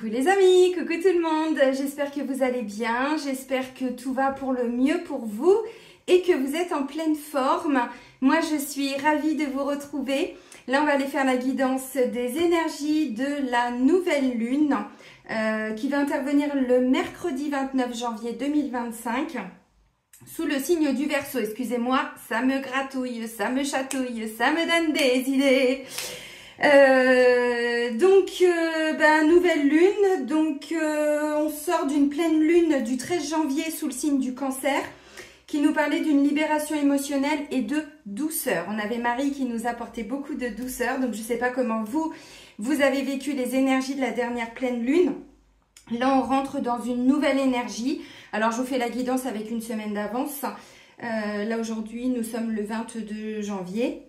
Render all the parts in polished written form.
Coucou les amis, coucou tout le monde, j'espère que vous allez bien, j'espère que tout va pour le mieux pour vous et que vous êtes en pleine forme. Moi je suis ravie de vous retrouver. Là on va aller faire la guidance des énergies de la nouvelle lune qui va intervenir le mercredi 29 janvier 2025 sous le signe du Verseau. Excusez-moi, ça me gratouille, ça me chatouille, ça me donne des idées. Nouvelle lune, donc on sort d'une pleine lune du 13 janvier sous le signe du Cancer qui nous parlait d'une libération émotionnelle et de douceur. On avait Marie qui nous apportait beaucoup de douceur, donc je ne sais pas comment vous avez vécu les énergies de la dernière pleine lune. Là on rentre dans une nouvelle énergie, alors je vous fais la guidance avec une semaine d'avance. Là aujourd'hui nous sommes le 22 janvier.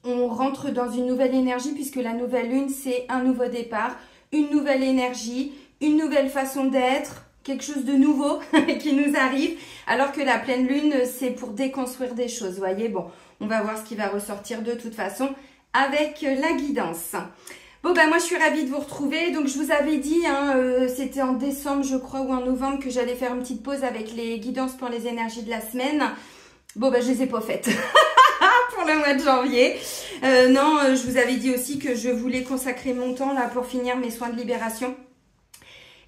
On rentre dans une nouvelle énergie puisque la nouvelle lune, c'est un nouveau départ, une nouvelle énergie, une nouvelle façon d'être, quelque chose de nouveau qui nous arrive. Alors que la pleine lune, c'est pour déconstruire des choses. Vous voyez, bon, on va voir ce qui va ressortir de toute façon avec la guidance. Bon, moi, je suis ravie de vous retrouver. Donc, je vous avais dit, c'était en décembre, je crois, ou en novembre, que j'allais faire une petite pause avec les guidances pour les énergies de la semaine. Bon, je les ai pas faites. Pour le mois de janvier. Non, je vous avais dit aussi que je voulais consacrer mon temps là pour finir mes soins de libération.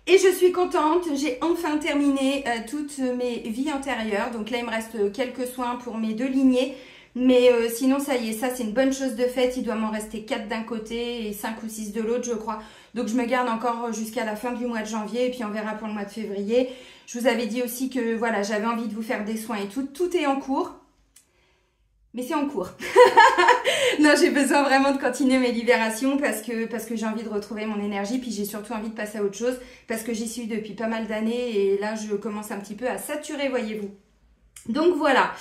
Et je suis contente, j'ai enfin terminé toutes mes vies antérieures. Donc là, il me reste quelques soins pour mes 2 lignées. Mais sinon, ça y est, ça c'est une bonne chose de faite. Il doit m'en rester 4 d'un côté et 5 ou 6 de l'autre, je crois. Donc je me garde encore jusqu'à la fin du mois de janvier et puis on verra pour le mois de février. Je vous avais dit aussi que voilà, j'avais envie de vous faire des soins et tout. Tout est en cours. Mais c'est en cours. Non, j'ai besoin vraiment de continuer mes libérations parce que j'ai envie de retrouver mon énergie. Puis j'ai surtout envie de passer à autre chose parce que j'y suis depuis pas mal d'années. Et là, je commence un petit peu à saturer, voyez-vous. Donc voilà.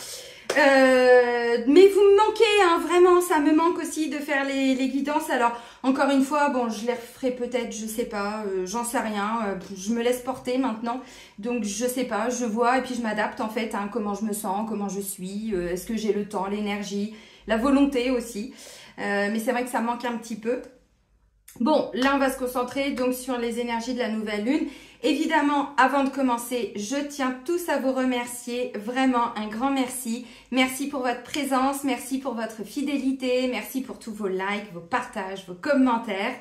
Mais vous me manquez, vraiment, ça me manque aussi de faire les guidances. Alors, encore une fois, bon, je les referai peut-être, je sais pas, j'en sais rien. Je me laisse porter maintenant. Donc, je sais pas, je vois et puis je m'adapte en fait, comment je me sens, comment je suis, est-ce que j'ai le temps, l'énergie, la volonté aussi. Mais c'est vrai que ça manque un petit peu. Bon, là, on va se concentrer donc sur les énergies de la nouvelle lune. Évidemment, avant de commencer, je tiens tous à vous remercier. Vraiment, un grand merci. Merci pour votre présence, merci pour votre fidélité, merci pour tous vos likes, vos partages, vos commentaires.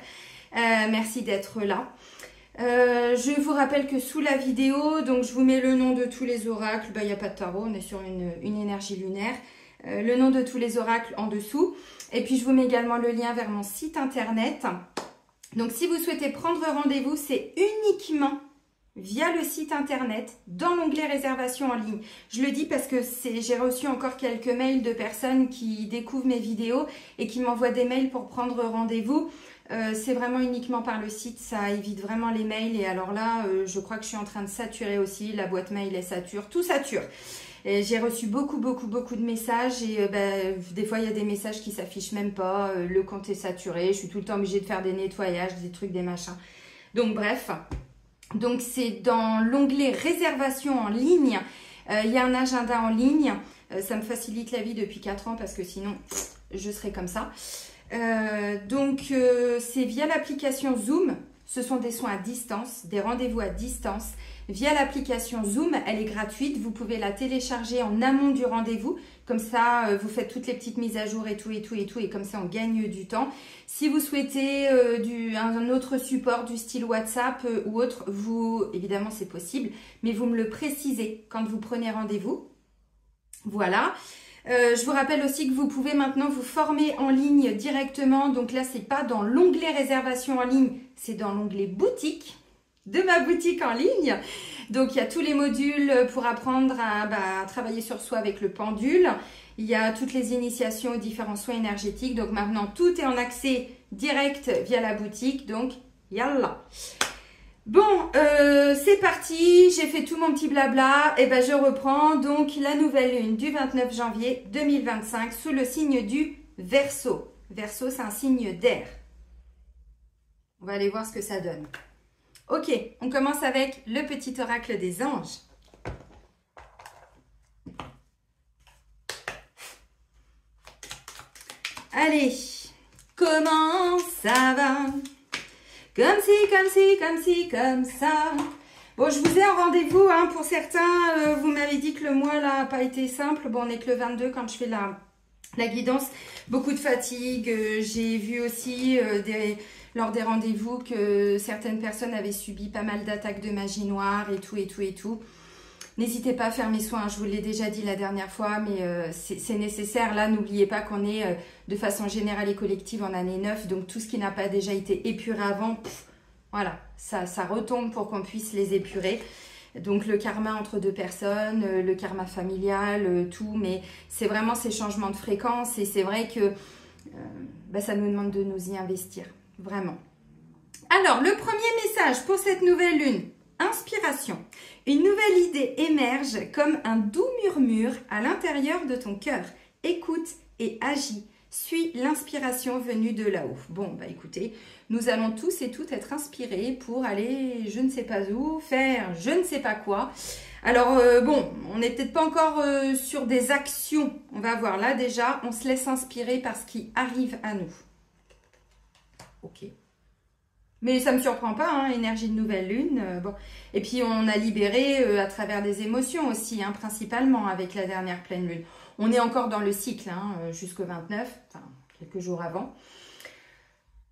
Merci d'être là. Je vous rappelle que sous la vidéo, donc je vous mets le nom de tous les oracles. Il n'y a pas de tarot, on est sur une énergie lunaire. Le nom de tous les oracles en dessous. Et puis, je vous mets également le lien vers mon site internet. Donc, si vous souhaitez prendre rendez-vous, c'est uniquement via le site internet, dans l'onglet réservation en ligne. Je le dis parce que j'ai reçu encore quelques mails de personnes qui découvrent mes vidéos et qui m'envoient des mails pour prendre rendez-vous. C'est vraiment uniquement par le site, ça évite vraiment les mails. Et alors là, je crois que je suis en train de saturer aussi. La boîte mail, elle sature, tout sature. J'ai reçu beaucoup de messages et des fois il y a des messages qui s'affichent même pas, le compte est saturé, je suis tout le temps obligée de faire des nettoyages, des trucs, des machins. Donc bref, donc c'est dans l'onglet réservation en ligne, il y a un agenda en ligne, ça me facilite la vie depuis 4 ans parce que sinon je serais comme ça. C'est via l'application Zoom, ce sont des soins à distance, des rendez-vous à distance. Via l'application Zoom, elle est gratuite, vous pouvez la télécharger en amont du rendez-vous, comme ça vous faites toutes les petites mises à jour et tout, et comme ça on gagne du temps. Si vous souhaitez un autre support du style WhatsApp ou autre, évidemment c'est possible, mais vous me le précisez quand vous prenez rendez-vous. Voilà. Je vous rappelle aussi que vous pouvez maintenant vous former en ligne directement, donc là c'est pas dans l'onglet réservation en ligne, c'est dans l'onglet boutique de ma boutique en ligne. Donc il y a tous les modules pour apprendre à travailler sur soi avec le pendule. Il y a toutes les initiations aux différents soins énergétiques. Donc maintenant tout est en accès direct via la boutique. Donc yallah. Bon, c'est parti. J'ai fait tout mon petit blabla. Et je reprends donc la nouvelle lune du 29 janvier 2025 sous le signe du Verseau. Verseau, c'est un signe d'air. On va aller voir ce que ça donne. Ok, on commence avec le petit oracle des anges. Allez, comment ça va? Comme si, comme si, comme si, comme ça. Bon, je vous ai en rendez-vous, hein, pour certains, vous m'avez dit que le mois là n'a pas été simple. Bon, on est que le 22 quand je fais la guidance. Beaucoup de fatigue. J'ai vu aussi lors des rendez-vous que certaines personnes avaient subi pas mal d'attaques de magie noire et tout, et tout, et tout. N'hésitez pas à faire mes soins, je vous l'ai déjà dit la dernière fois, mais c'est nécessaire. Là, n'oubliez pas qu'on est de façon générale et collective en année 9, donc tout ce qui n'a pas déjà été épuré avant, voilà, ça retombe pour qu'on puisse les épurer. Donc le karma entre deux personnes, le karma familial, tout, mais c'est vraiment ces changements de fréquence et c'est vrai que ça nous demande de nous y investir, vraiment. Alors, le premier message pour cette nouvelle lune, inspiration. Une nouvelle idée émerge comme un doux murmure à l'intérieur de ton cœur. Écoute et agis. Suis l'inspiration venue de là-haut. Bon, bah écoutez, nous allons tous et toutes être inspirés pour aller je ne sais pas où, faire je ne sais pas quoi. Alors, bon, on n'est peut-être pas encore sur des actions. On va voir là déjà, on se laisse inspirer par ce qui arrive à nous. Ok. Mais ça ne me surprend pas, hein, énergie de nouvelle lune. Bon. Et puis, on a libéré à travers des émotions aussi, hein, principalement avec la dernière pleine lune. On est encore dans le cycle, hein, jusqu'au 29, enfin, quelques jours avant.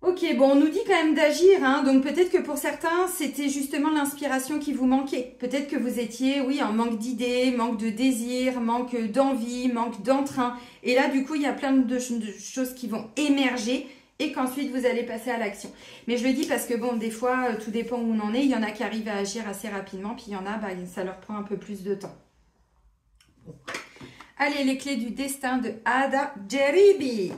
Ok, bon, on nous dit quand même d'agir, hein, donc peut-être que pour certains, c'était justement l'inspiration qui vous manquait. Peut-être que vous étiez, oui, en manque d'idées, manque de désir, manque d'envie, manque d'entrain. Et là, du coup, il y a plein de choses qui vont émerger et qu'ensuite, vous allez passer à l'action. Mais je le dis parce que, bon, des fois, tout dépend où on en est. Il y en a qui arrivent à agir assez rapidement, puis il y en a, bah, ça leur prend un peu plus de temps. Bon. Allez, les clés du destin de Ada Jeribi.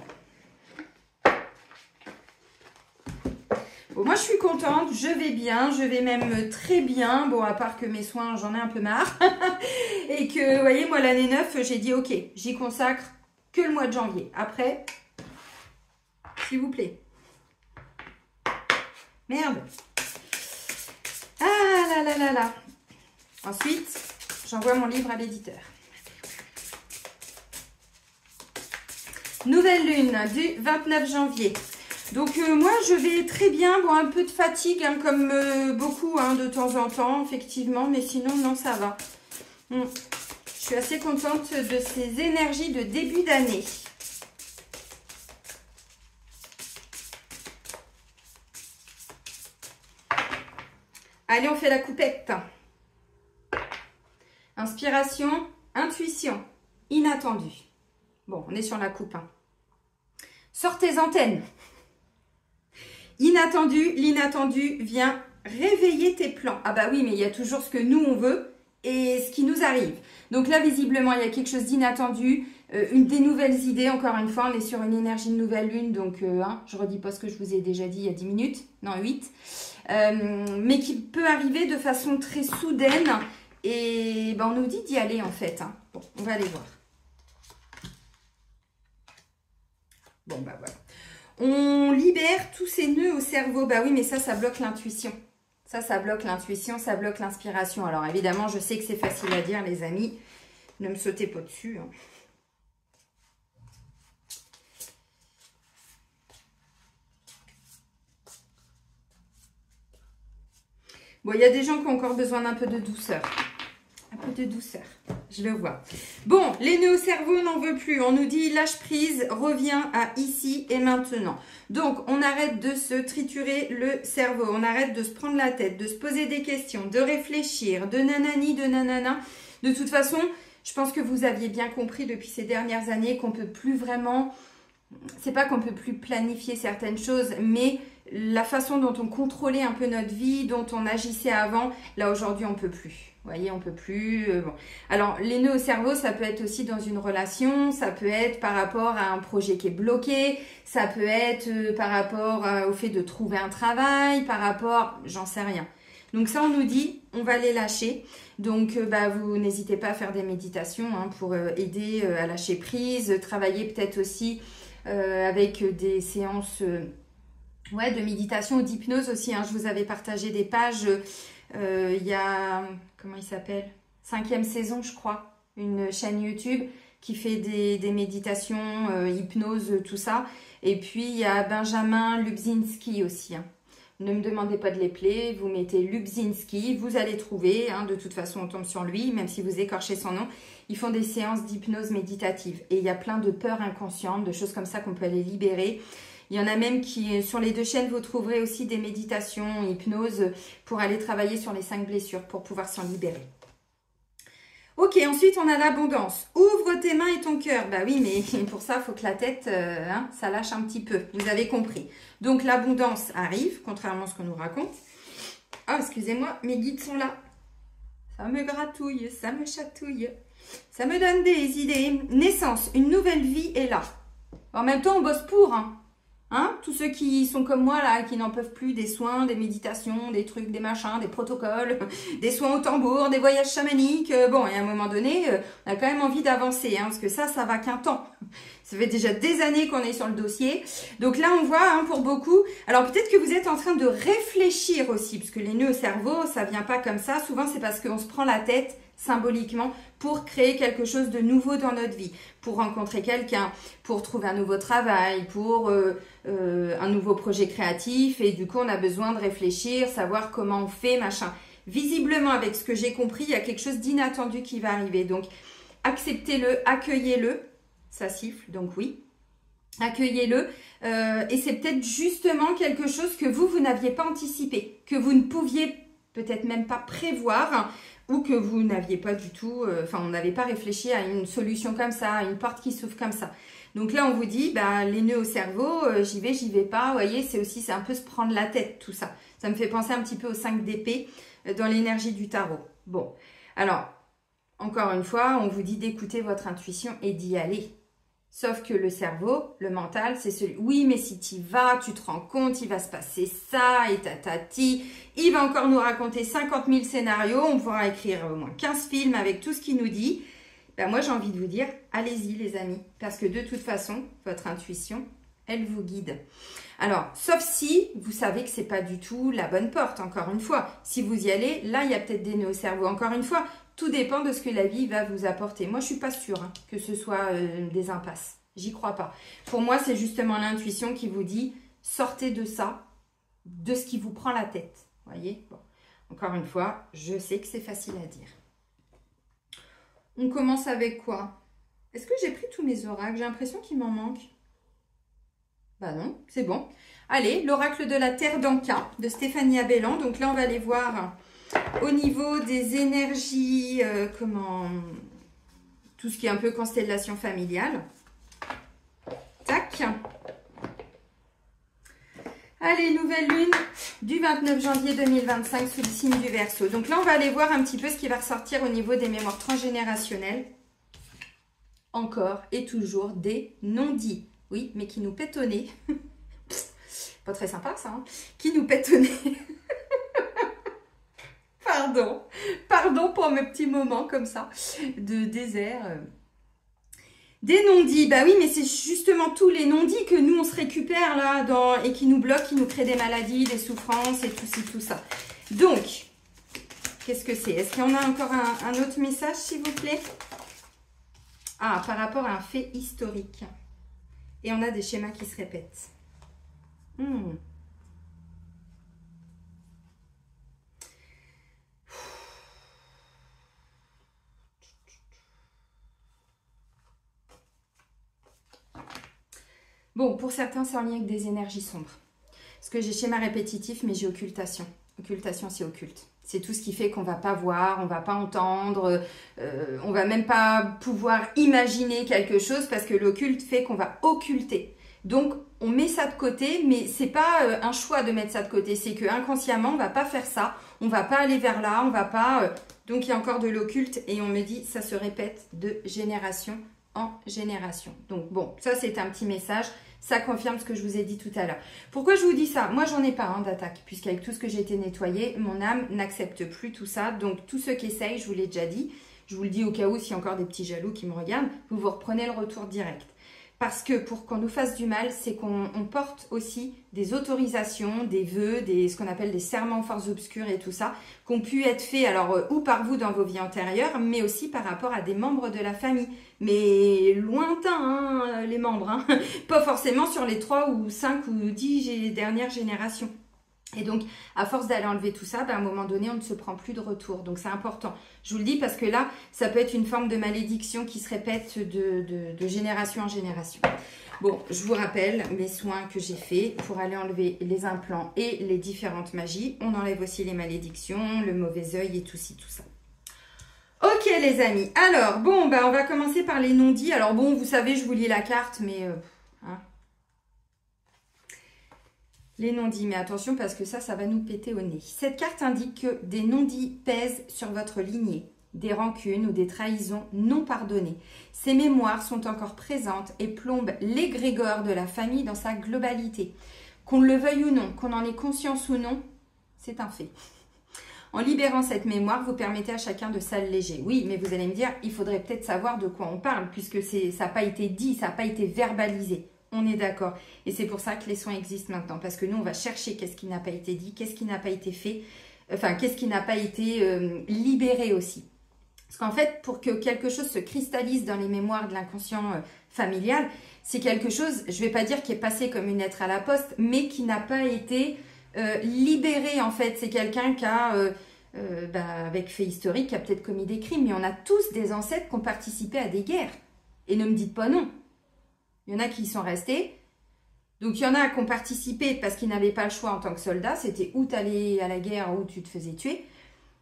Bon, moi, je suis contente, je vais bien, je vais même très bien. Bon, à part que mes soins, j'en ai un peu marre. Et que, vous voyez, moi, l'année 9, j'ai dit, ok, j'y consacre que le mois de janvier. Après, s'il vous plaît. Merde. Ah là là là là. Ensuite, j'envoie mon livre à l'éditeur. Nouvelle lune du 29 janvier. Donc moi je vais très bien, bon un peu de fatigue hein, comme beaucoup hein, de temps en temps effectivement, mais sinon non ça va. Je suis assez contente de ces énergies de début d'année. Allez on fait la coupette. Inspiration, intuition, inattendu. Bon, on est sur la coupe. Hein. Sors tes antennes. Inattendu, l'inattendu vient réveiller tes plans. Ah bah oui, mais il y a toujours ce que nous, on veut et ce qui nous arrive. Donc là, visiblement, il y a quelque chose d'inattendu, des nouvelles idées. Encore une fois, on est sur une énergie de nouvelle lune. Donc, hein, je ne redis pas ce que je vous ai déjà dit il y a 10 minutes. Non, 8. Mais qui peut arriver de façon très soudaine. Et ben, on nous dit d'y aller, en fait. Hein. Bon, on va aller voir. Bon, bah voilà. On libère tous ces nœuds au cerveau. Bah oui, mais ça bloque l'intuition. Ça bloque l'intuition, ça bloque l'inspiration. Alors évidemment, je sais que c'est facile à dire, les amis. Ne me sautez pas dessus. Hein. Bon, il y a des gens qui ont encore besoin d'un peu de douceur. Un peu de douceur, je le vois. Bon, les nœuds au cerveau, on n'en veut plus. On nous dit lâche prise, reviens à ici et maintenant. Donc, on arrête de se triturer le cerveau. On arrête de se prendre la tête, de se poser des questions, de réfléchir, de nanani, de nanana. De toute façon, je pense que vous aviez bien compris depuis ces dernières années qu'on ne peut plus vraiment... C'est pas qu'on ne peut plus planifier certaines choses, mais la façon dont on contrôlait un peu notre vie, dont on agissait avant, là aujourd'hui on ne peut plus. Vous voyez, on ne peut plus. Bon. Alors, les nœuds au cerveau, ça peut être aussi dans une relation, ça peut être par rapport à un projet qui est bloqué, ça peut être par rapport au fait de trouver un travail, par rapport, j'en sais rien. Donc ça, on nous dit, on va les lâcher. Donc, vous n'hésitez pas à faire des méditations hein, pour aider à lâcher prise, travailler peut-être aussi avec des séances de méditation ou d'hypnose aussi. Hein. Je vous avais partagé des pages... il y a, comment il s'appelle, 5e saison je crois, une chaîne YouTube qui fait des méditations, hypnose, tout ça. Et puis il y a Benjamin Lubzinski aussi. Hein. Ne me demandez pas de les player, vous mettez Lubzinski, vous allez trouver, hein, de toute façon on tombe sur lui, même si vous écorchez son nom. Ils font des séances d'hypnose méditative et il y a plein de peurs inconscientes, de choses comme ça qu'on peut aller libérer. Il y en a même qui, sur les 2 chaînes, vous trouverez aussi des méditations, hypnose, pour aller travailler sur les 5 blessures, pour pouvoir s'en libérer. Ok, ensuite on a l'abondance. Ouvre tes mains et ton cœur. Bah oui, mais pour ça, il faut que la tête, hein, ça lâche un petit peu. Vous avez compris. Donc l'abondance arrive, contrairement à ce qu'on nous raconte. Ah, excusez-moi, mes guides sont là. Ça me gratouille, ça me chatouille. Ça me donne des idées. Naissance, une nouvelle vie est là. En même temps, on bosse pour, hein. Hein, tous ceux qui sont comme moi, là, qui n'en peuvent plus des soins, des méditations, des trucs, des machins, des protocoles, des soins au tambour, des voyages chamaniques. Bon, et à un moment donné, on a quand même envie d'avancer, hein, parce que ça va qu'un temps. Ça fait déjà des années qu'on est sur le dossier. Donc là, on voit, hein, pour beaucoup... Alors peut-être que vous êtes en train de réfléchir aussi, parce que les nœuds au cerveau, ça vient pas comme ça. Souvent, c'est parce qu'on se prend la tête symboliquement pour créer quelque chose de nouveau dans notre vie, pour rencontrer quelqu'un, pour trouver un nouveau travail, pour un nouveau projet créatif, et du coup on a besoin de réfléchir, savoir comment on fait, machin. Visiblement, avec ce que j'ai compris, il y a quelque chose d'inattendu qui va arriver, donc acceptez-le, accueillez-le, ça siffle, donc oui, accueillez-le, et c'est peut-être justement quelque chose que vous n'aviez pas anticipé, que vous ne pouviez peut-être même pas prévoir, ou que vous n'aviez pas du tout, on n'avait pas réfléchi à une solution comme ça, à une porte qui s'ouvre comme ça. Donc là, on vous dit, bah, les nœuds au cerveau, j'y vais pas. Vous voyez, c'est un peu se prendre la tête, tout ça. Ça me fait penser un petit peu aux 5 d'épée dans l'énergie du tarot. Bon, alors, encore une fois, on vous dit d'écouter votre intuition et d'y aller. Sauf que le cerveau, le mental, c'est celui... Oui, mais si tu y vas, tu te rends compte, il va se passer ça, et tatati. Il va encore nous raconter 50 000 scénarios. On pourra écrire au moins 15 films avec tout ce qu'il nous dit. Ben moi, j'ai envie de vous dire, allez-y les amis. Parce que de toute façon, votre intuition, elle vous guide. Alors, sauf si vous savez que c'est pas du tout la bonne porte, encore une fois. Si vous y allez, là, il y a peut-être des nœuds au cerveau. Encore une fois, tout dépend de ce que la vie va vous apporter. Moi, je suis pas sûre, hein, que ce soit des impasses. J'y crois pas. Pour moi, c'est justement l'intuition qui vous dit, sortez de ça, de ce qui vous prend la tête. Voyez, bon. Encore une fois, je sais que c'est facile à dire. On commence avec quoi? Est-ce que j'ai pris tous mes oracles? J'ai l'impression qu'il m'en manque. Bah non, c'est bon. Allez, l'oracle de la Terre d'Anka de Stéphanie Abellan. Donc là, on va aller voir au niveau des énergies, tout ce qui est un peu constellation familiale. Tac. Allez, nouvelle lune du 29 janvier 2025 sous le signe du Verseau. Donc là, on va aller voir un petit peu ce qui va ressortir au niveau des mémoires transgénérationnelles. Encore et toujours des non-dits. Oui, mais qui nous pètent au nez. Pas très sympa ça, hein. Qui nous pètent au nez. Pardon pour mes petits moments comme ça de désert. Des non-dits, bah oui, mais c'est justement tous les non-dits que nous on se récupère là et qui nous bloquent, qui nous créent des maladies, des souffrances et tout ci, tout ça. Donc, qu'est-ce que c'est? Est-ce qu'il y en a encore un autre message, s'il vous plaît? Ah, par rapport à un fait historique. Et on a des schémas qui se répètent. Bon, pour certains, c'est en lien avec des énergies sombres. Parce que j'ai schéma répétitif, mais j'ai occultation. Occultation, c'est occulte. C'est tout ce qui fait qu'on ne va pas voir, on ne va pas entendre, on ne va même pas pouvoir imaginer quelque chose parce que l'occulte fait qu'on va occulter. Donc, on met ça de côté, mais ce n'est pas un choix de mettre ça de côté. C'est qu'inconsciemment, on ne va pas faire ça, on ne va pas aller vers là, on ne va pas... Donc, il y a encore de l'occulte et on me dit ça se répète de génération en génération. Donc, bon, ça, c'est un petit message. Ça confirme ce que je vous ai dit tout à l'heure. Pourquoi je vous dis ça? Moi, j'en ai pas d'attaque, puisqu'avec tout ce que j'ai été nettoyé, mon âme n'accepte plus tout ça. Donc, tous ceux qui essayent, je vous l'ai déjà dit, je vous le dis au cas où, s'il y a encore des petits jaloux qui me regardent, vous vous reprenez le retour direct. Parce que pour qu'on nous fasse du mal, c'est qu'on porte aussi des autorisations, des vœux, ce qu'on appelle des serments aux forces obscures et tout ça, qui ont pu être faits, alors, ou par vous dans vos vies antérieures, mais aussi par rapport à des membres de la famille. Mais lointains, hein, les membres, hein. Pas forcément sur les 3 ou 5 ou 10 dernières générations. Et donc, à force d'aller enlever tout ça, ben, à un moment donné, on ne se prend plus de retour. Donc, c'est important. Je vous le dis parce que là, ça peut être une forme de malédiction qui se répète de génération en génération. Bon, je vous rappelle mes soins que j'ai faits pour aller enlever les implants et les différentes magies. On enlève aussi les malédictions, le mauvais œil et tout ci, tout ça. Ok les amis, alors bon, ben, on va commencer par les non-dits. Alors bon, vous savez, je vous lis la carte, mais... hein. Les non-dits, mais attention parce que ça va nous péter au nez. Cette carte indique que des non-dits pèsent sur votre lignée, des rancunes ou des trahisons non pardonnées. Ces mémoires sont encore présentes et plombent l'égrégore de la famille dans sa globalité. Qu'on le veuille ou non, qu'on en ait conscience ou non, c'est un fait. En libérant cette mémoire, vous permettez à chacun de s'alléger. Oui, mais vous allez me dire, il faudrait peut-être savoir de quoi on parle, puisque ça n'a pas été dit, ça n'a pas été verbalisé. On est d'accord. Et c'est pour ça que les soins existent maintenant. Parce que nous, on va chercher qu'est-ce qui n'a pas été dit, qu'est-ce qui n'a pas été fait, enfin, qu'est-ce qui n'a pas été libéré aussi. Parce qu'en fait, pour que quelque chose se cristallise dans les mémoires de l'inconscient familial, c'est quelque chose, je ne vais pas dire qui est passé comme une lettre à la poste, mais qui n'a pas été libéré en fait. C'est quelqu'un qui a, avec fait historique, qui a peut-être commis des crimes. Mais on a tous des ancêtres qui ont participé à des guerres. Et ne me dites pas non. Il y en a qui y sont restés. Donc, il y en a qui ont participé parce qu'ils n'avaient pas le choix en tant que soldats. C'était ou tu allais à la guerre ou tu te faisais tuer.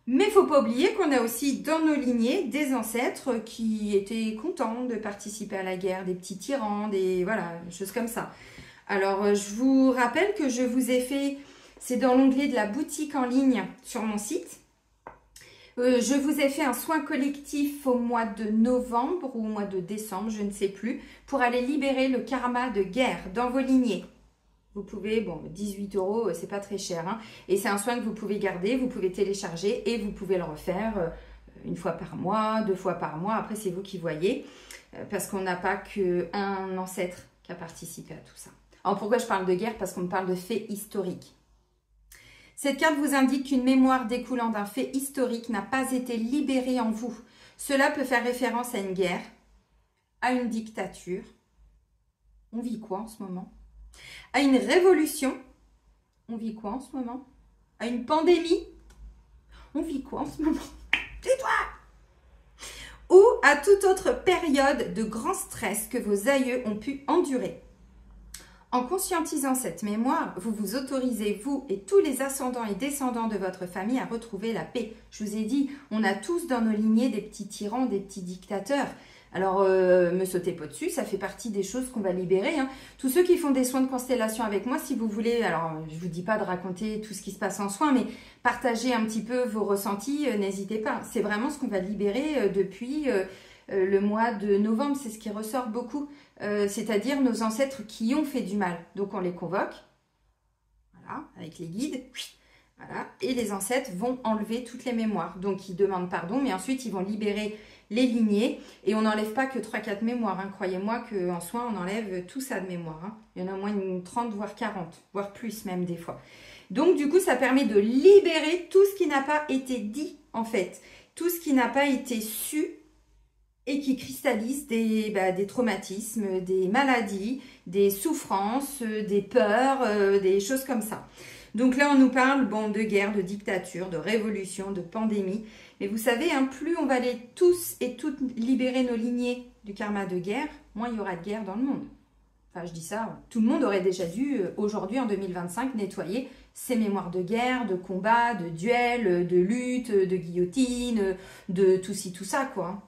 Mais il ne faut pas oublier qu'on a aussi dans nos lignées des ancêtres qui étaient contents de participer à la guerre, des petits tyrans, des choses comme ça. Alors, je vous rappelle que je vous ai fait, c'est dans l'onglet de la boutique en ligne sur mon site. Je vous ai fait un soin collectif au mois de novembre ou au mois de décembre, je ne sais plus, pour aller libérer le karma de guerre dans vos lignées. Vous pouvez, bon, 18 €, c'est pas très cher, hein, et c'est un soin que vous pouvez garder, vous pouvez télécharger et vous pouvez le refaire une fois par mois, 2 fois par mois. Après, c'est vous qui voyez, parce qu'on n'a pas qu'un ancêtre qui a participé à tout ça. Alors, pourquoi je parle de guerre? Parce qu'on me parle de faits historiques. Cette carte vous indique qu'une mémoire découlant d'un fait historique n'a pas été libérée en vous. Cela peut faire référence à une guerre, à une dictature. On vit quoi en ce moment? À une révolution. On vit quoi en ce moment? À une pandémie. On vit quoi en ce moment? Tais-toi! Ou à toute autre période de grand stress que vos aïeux ont pu endurer. En conscientisant cette mémoire, vous vous autorisez, vous et tous les ascendants et descendants de votre famille, à retrouver la paix. Je vous ai dit, on a tous dans nos lignées des petits tyrans, des petits dictateurs. Alors, me sautez pas dessus, ça fait partie des choses qu'on va libérer, hein. Tous ceux qui font des soins de constellation avec moi, si vous voulez, alors je vous dis pas de raconter tout ce qui se passe en soins, mais partagez un petit peu vos ressentis, n'hésitez pas. C'est vraiment ce qu'on va libérer depuis le mois de novembre, c'est ce qui ressort beaucoup. C'est-à-dire nos ancêtres qui ont fait du mal. Donc, on les convoque, voilà, avec les guides, voilà, et les ancêtres vont enlever toutes les mémoires. Donc, ils demandent pardon, mais ensuite, ils vont libérer les lignées. Et on n'enlève pas que 3-4 mémoires, hein. Croyez-moi qu'en soin, on enlève tout ça de mémoire, hein. Il y en a au moins une 30, voire 40, voire plus même des fois. Donc, du coup, ça permet de libérer tout ce qui n'a pas été dit, en fait. Tout ce qui n'a pas été su, et qui cristallise des traumatismes, des maladies, des souffrances, des peurs, des choses comme ça. Donc là, on nous parle de guerre, de dictature, de révolution, de pandémie. Mais vous savez, hein, plus on va aller tous et toutes libérer nos lignées du karma de guerre, moins il y aura de guerre dans le monde. Enfin, je dis ça, tout le monde aurait déjà dû, aujourd'hui, en 2025, nettoyer ses mémoires de guerre, de combat, de duel, de lutte, de guillotine, de tout ci, tout ça, quoi.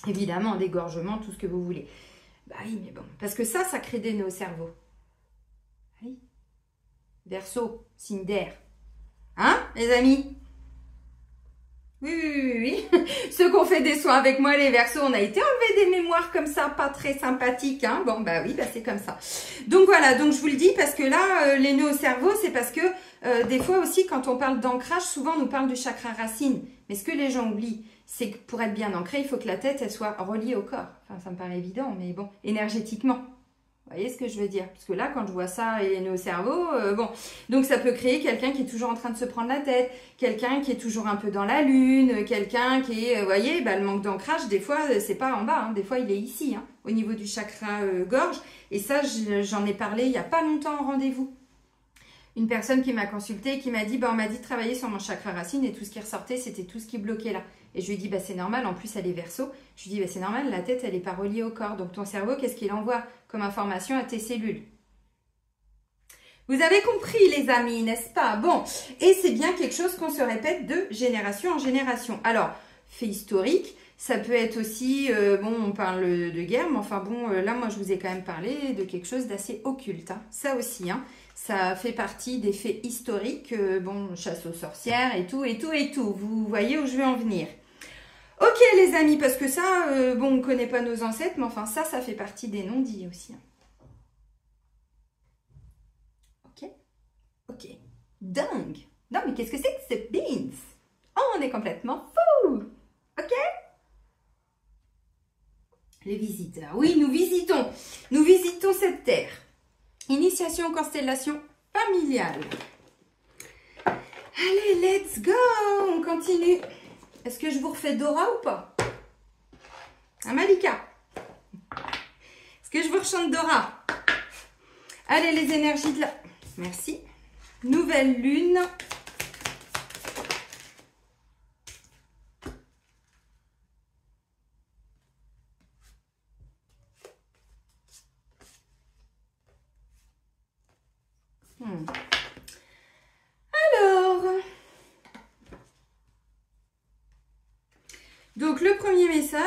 Évidemment, d'égorgement, tout ce que vous voulez. Bah oui, mais bon. Parce que ça crée des nœuds au cerveau. Oui. Verseau, signe d'air. Hein, les amis? Oui. Ceux qui ont fait des soins avec moi, les Verseaux, on a été enlever des mémoires comme ça, pas très sympathiques, hein. Bon, bah oui, c'est comme ça. Donc voilà, donc je vous le dis parce que là, les nœuds au cerveau, c'est parce que des fois aussi, quand on parle d'ancrage, souvent on nous parle du chakra racine. Mais ce que les gens oublient, c'est que pour être bien ancré, il faut que la tête, elle soit reliée au corps. Enfin, ça me paraît évident, mais bon, énergétiquement. Vous voyez ce que je veux dire? Parce que là, quand je vois ça et les nœuds au cerveau, bon. Donc, ça peut créer quelqu'un qui est toujours en train de se prendre la tête, quelqu'un qui est toujours un peu dans la lune, quelqu'un qui est, vous voyez, le manque d'ancrage, des fois, c'est pas en bas, hein, des fois, il est ici, hein, au niveau du chakra gorge. Et ça, j'en ai parlé il n'y a pas longtemps en rendez-vous. une personne qui m'a consulté, qui m'a dit, bah, on m'a dit de travailler sur mon chakra racine et tout ce qui ressortait, c'était tout ce qui bloquait là. Et je lui ai dit, bah, c'est normal, en plus elle est Verseau. Je lui ai dit, bah, c'est normal, la tête, elle n'est pas reliée au corps. Donc ton cerveau, qu'est-ce qu'il envoie comme information à tes cellules? Vous avez compris, les amis, n'est-ce pas? Bon, et c'est bien quelque chose qu'on se répète de génération en génération. Alors, fait historique, ça peut être aussi, bon, on parle de guerre, mais enfin bon, là, moi, je vous ai quand même parlé de quelque chose d'assez occulte. Hein. Ça aussi, hein. Ça fait partie des faits historiques, bon, chasse aux sorcières et tout, et tout, et tout. Vous voyez où je veux en venir. Ok, les amis, parce que ça, bon, on ne connaît pas nos ancêtres, mais enfin, ça fait partie des non-dits aussi. Hein. Ok, dingue. Non, mais qu'est-ce que c'est que ce beans? Oh, on est complètement fou. Ok? Les visiteurs. Oui, nous visitons cette terre. Initiation aux constellations familiales. Allez, let's go. On continue. Est-ce que je vous refais Dora ou pas? Ah, Malika. Est-ce que je vous rechante Dora? Allez, les énergies de la... Merci. Nouvelle lune. Alors, donc le premier message.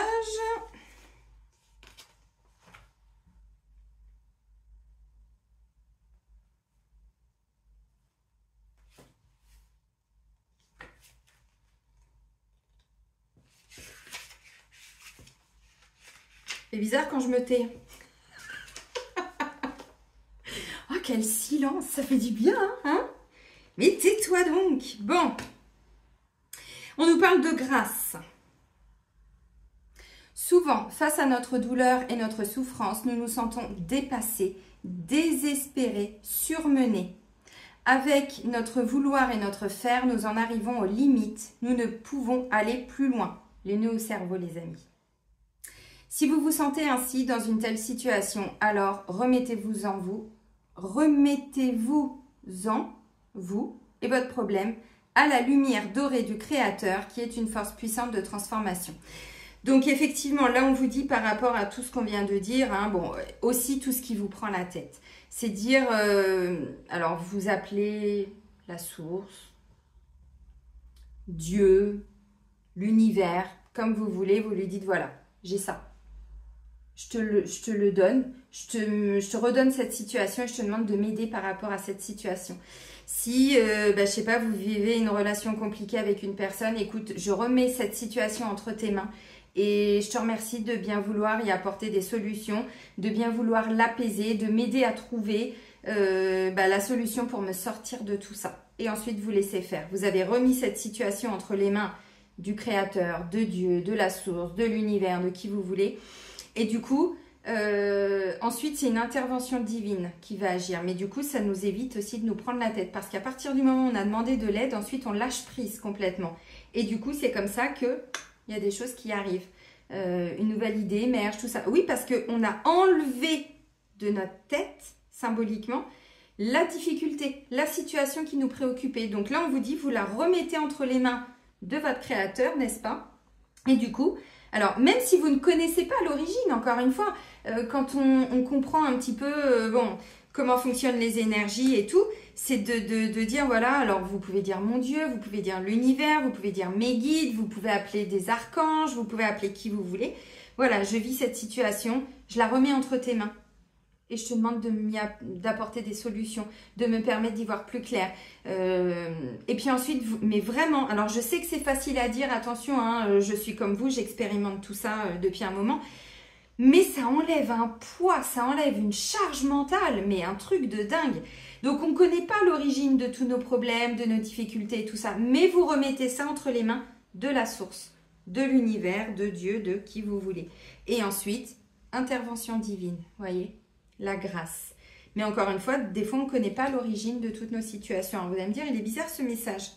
C'est bizarre quand je me tais. Oh, quel silence, ça fait du bien, hein? Mais tais-toi donc. Bon, on nous parle de grâce. Souvent, face à notre douleur et notre souffrance, nous nous sentons dépassés, désespérés, surmenés. Avec notre vouloir et notre faire, nous en arrivons aux limites. Nous ne pouvons aller plus loin. Les nœuds au cerveau, les amis. Si vous vous sentez ainsi dans une telle situation, alors remettez-vous en vous. Remettez-vous-en, vous et votre problème, à la lumière dorée du Créateur, qui est une force puissante de transformation. Donc effectivement, là on vous dit par rapport à tout ce qu'on vient de dire, hein, bon, aussi tout ce qui vous prend la tête. C'est dire, alors vous appelez la source, Dieu, l'univers, comme vous voulez, vous lui dites voilà, j'ai ça. Je te le donne, je te redonne cette situation et je te demande de m'aider par rapport à cette situation. Si, je sais pas, vous vivez une relation compliquée avec une personne, écoute, je remets cette situation entre tes mains et je te remercie de bien vouloir y apporter des solutions, de bien vouloir l'apaiser, de m'aider à trouver la solution pour me sortir de tout ça. Et ensuite, vous laissez faire. Vous avez remis cette situation entre les mains du Créateur, de Dieu, de la source, de l'univers, de qui vous voulez. Et du coup, ensuite, c'est une intervention divine qui va agir. Mais du coup, ça nous évite aussi de nous prendre la tête. Parce qu'à partir du moment où on a demandé de l'aide, ensuite, on lâche prise complètement. Et du coup, c'est comme ça qu'il y a des choses qui arrivent. Une nouvelle idée émerge, tout ça. Oui, parce qu'on a enlevé de notre tête, symboliquement, la difficulté, la situation qui nous préoccupait. Donc là, on vous dit, vous la remettez entre les mains de votre Créateur, n'est-ce pas? Et du coup... Alors, même si vous ne connaissez pas l'origine, encore une fois, quand on comprend un petit peu comment fonctionnent les énergies et tout, c'est de dire, voilà, alors vous pouvez dire mon Dieu, vous pouvez dire l'univers, vous pouvez dire mes guides, vous pouvez appeler des archanges, vous pouvez appeler qui vous voulez. Voilà, je vis cette situation, je la remets entre tes mains. Et je te demande d'apporter des solutions, de me permettre d'y voir plus clair. Et puis ensuite, mais vraiment, alors je sais que c'est facile à dire, attention, hein, je suis comme vous, j'expérimente tout ça depuis un moment. Mais ça enlève un poids, ça enlève une charge mentale, mais un truc de dingue. Donc on ne connaît pas l'origine de tous nos problèmes, de nos difficultés et tout ça. Mais vous remettez ça entre les mains de la source, de l'univers, de Dieu, de qui vous voulez. Et ensuite, intervention divine, voyez ? La grâce. Mais encore une fois, des fois, on ne connaît pas l'origine de toutes nos situations. Alors, vous allez me dire, il est bizarre ce message.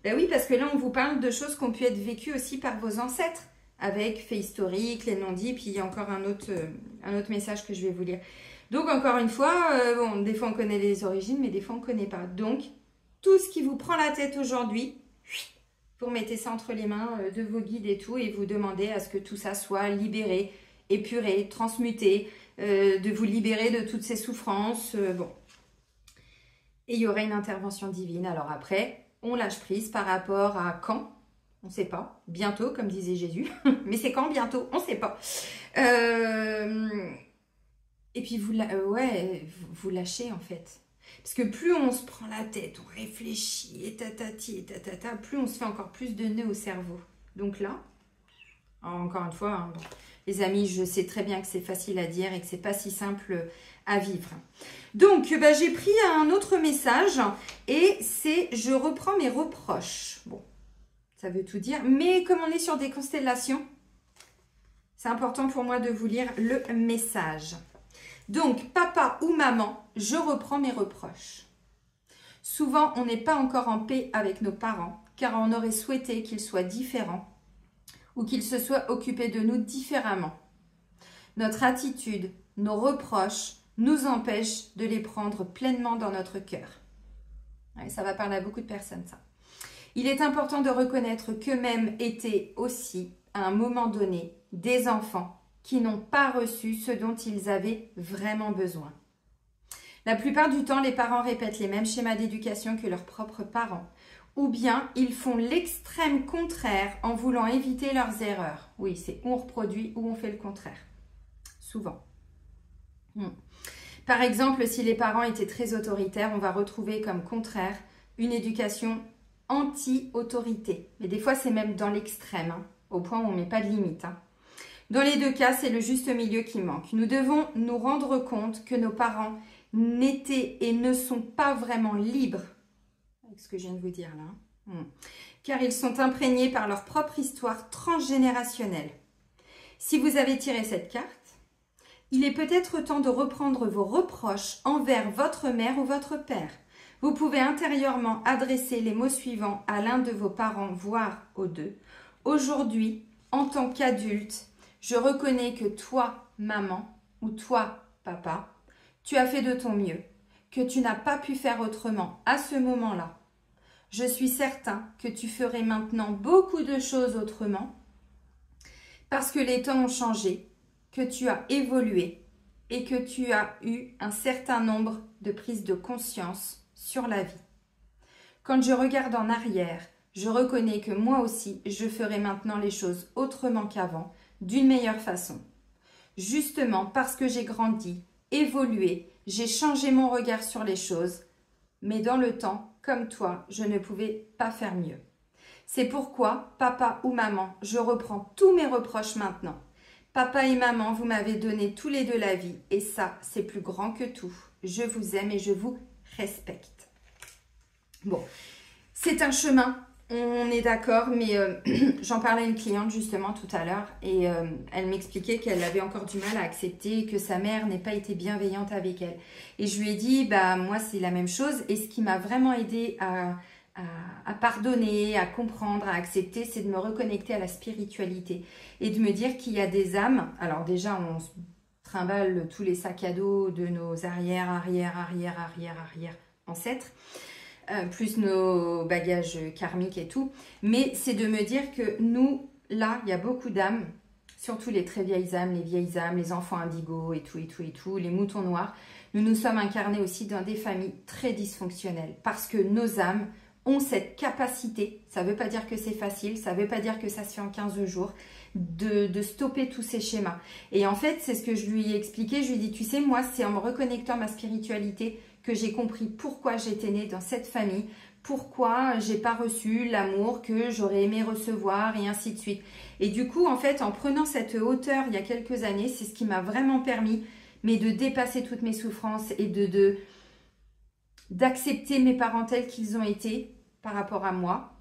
Ben oui, parce que là, on vous parle de choses qui ont pu être vécues aussi par vos ancêtres, avec faits historiques, les non-dits, puis il y a encore un autre message que je vais vous lire. Donc, encore une fois, bon, des fois on connaît les origines, mais des fois on ne connaît pas. Donc, tout ce qui vous prend la tête aujourd'hui, vous mettez ça entre les mains de vos guides et tout, et vous demandez à ce que tout ça soit libéré, épuré, transmuté, de vous libérer de toutes ces souffrances. Bon. Et il y aura une intervention divine. Alors après, on lâche prise par rapport à quand. On ne sait pas. Bientôt, comme disait Jésus. Mais c'est quand bientôt? On ne sait pas. Et puis, vous lâchez en fait. Parce que plus on se prend la tête, on réfléchit, et tatati, et tatata, plus on se fait encore plus de nœuds au cerveau. Donc là, encore une fois, hein, bon, les amis, je sais très bien que c'est facile à dire et que c'est pas si simple à vivre. Donc, j'ai pris un autre message et c'est « Je reprends mes reproches ». Bon, ça veut tout dire. Mais comme on est sur des constellations, c'est important pour moi de vous lire le message. Donc, papa ou maman, je reprends mes reproches. Souvent, on n'est pas encore en paix avec nos parents, car on aurait souhaité qu'ils soient différents ou qu'ils se soient occupés de nous différemment. Notre attitude, nos reproches, nous empêchent de les prendre pleinement dans notre cœur. Ouais, ça va parler à beaucoup de personnes, ça. Il est important de reconnaître qu'eux-mêmes étaient aussi, à un moment donné, des enfants qui n'ont pas reçu ce dont ils avaient vraiment besoin. La plupart du temps, les parents répètent les mêmes schémas d'éducation que leurs propres parents. Ou bien, ils font l'extrême contraire en voulant éviter leurs erreurs. Oui, c'est on reproduit ou on fait le contraire. Souvent. Par exemple, si les parents étaient très autoritaires, on va retrouver comme contraire une éducation anti-autorité. Mais des fois, c'est même dans l'extrême, hein, au point où on ne met pas de limite. Hein. Dans les deux cas, c'est le juste milieu qui manque. Nous devons nous rendre compte que nos parents n'étaient et ne sont pas vraiment libres, avec ce que je viens de vous dire là, car ils sont imprégnés par leur propre histoire transgénérationnelle. Si vous avez tiré cette carte, il est peut-être temps de reprendre vos reproches envers votre mère ou votre père. Vous pouvez intérieurement adresser les mots suivants à l'un de vos parents, voire aux deux. Aujourd'hui, en tant qu'adulte, je reconnais que toi, maman, ou toi, papa, tu as fait de ton mieux, que tu n'as pas pu faire autrement à ce moment-là. Je suis certain que tu ferais maintenant beaucoup de choses autrement parce que les temps ont changé, que tu as évolué et que tu as eu un certain nombre de prises de conscience sur la vie. Quand je regarde en arrière, je reconnais que moi aussi, je ferai maintenant les choses autrement qu'avant, d'une meilleure façon. Justement parce que j'ai grandi, évolué, j'ai changé mon regard sur les choses, mais dans le temps, comme toi, je ne pouvais pas faire mieux. C'est pourquoi, papa ou maman, je reprends tous mes reproches maintenant. Papa et maman, vous m'avez donné tous les deux la vie, et ça, c'est plus grand que tout. Je vous aime et je vous respecte. Bon, c'est un chemin. On est d'accord, mais j'en parlais à une cliente justement tout à l'heure et elle m'expliquait qu'elle avait encore du mal à accepter que sa mère n'ait pas été bienveillante avec elle. Et je lui ai dit, bah moi c'est la même chose et ce qui m'a vraiment aidé à pardonner, à comprendre, à accepter, c'est de me reconnecter à la spiritualité et de me dire qu'il y a des âmes. Alors déjà, on se trimballe tous les sacs à dos de nos arrière ancêtres. Plus nos bagages karmiques et tout. Mais c'est de me dire que nous, là, il y a beaucoup d'âmes, surtout les très vieilles âmes, les enfants indigos et tout, les moutons noirs. Nous nous sommes incarnés aussi dans des familles très dysfonctionnelles parce que nos âmes ont cette capacité, ça ne veut pas dire que c'est facile, ça ne veut pas dire que ça se fait en 15 jours, de stopper tous ces schémas. Et en fait, c'est ce que je lui ai expliqué, je lui ai dit, tu sais, moi, c'est en me reconnectant à ma spiritualité que j'ai compris pourquoi j'étais née dans cette famille, pourquoi j'ai pas reçu l'amour que j'aurais aimé recevoir et ainsi de suite. Et du coup, en fait, en prenant cette hauteur il y a quelques années, c'est ce qui m'a vraiment permis mais de dépasser toutes mes souffrances et d'accepter mes parents tels qu'ils ont été par rapport à moi,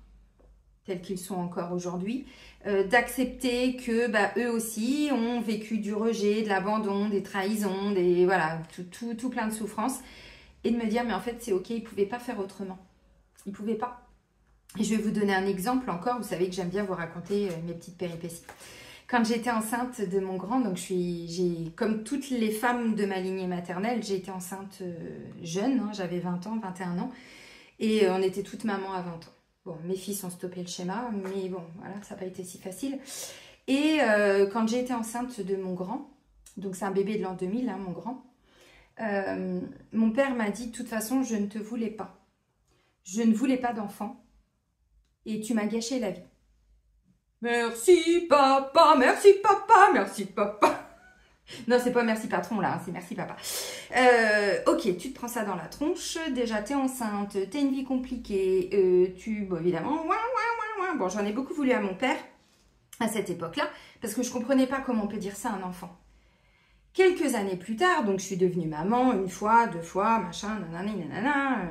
tels qu'ils sont encore aujourd'hui, d'accepter que eux aussi ont vécu du rejet, de l'abandon, des trahisons, tout plein de souffrances. Et de me dire, mais en fait, c'est ok, ils ne pouvaient pas faire autrement. Ils ne pouvaient pas. Et je vais vous donner un exemple encore. Vous savez que j'aime bien vous raconter mes petites péripéties. quand j'étais enceinte de mon grand, donc comme toutes les femmes de ma lignée maternelle, j'ai été enceinte jeune, hein, j'avais 20 ans, 21 ans, et on était toutes mamans à 20 ans. Bon, mes fils ont stoppé le schéma, mais bon, voilà, ça n'a pas été si facile. Et quand j'ai été enceinte de mon grand, donc c'est un bébé de l'an 2000, hein, mon grand, mon père m'a dit, de toute façon, je ne te voulais pas. Je ne voulais pas d'enfant, et tu m'as gâché la vie. Merci papa, merci papa, merci papa. Non, c'est pas merci patron là, c'est merci papa. Ok, tu te prends ça dans la tronche. Déjà, t'es enceinte, t'as une vie compliquée. Bon, évidemment, bon, j'en ai beaucoup voulu à mon père à cette époque-là, parce que je comprenais pas comment on peut dire ça à un enfant. Quelques années plus tard, donc je suis devenue maman, une fois, deux fois, machin, nanana, nanana,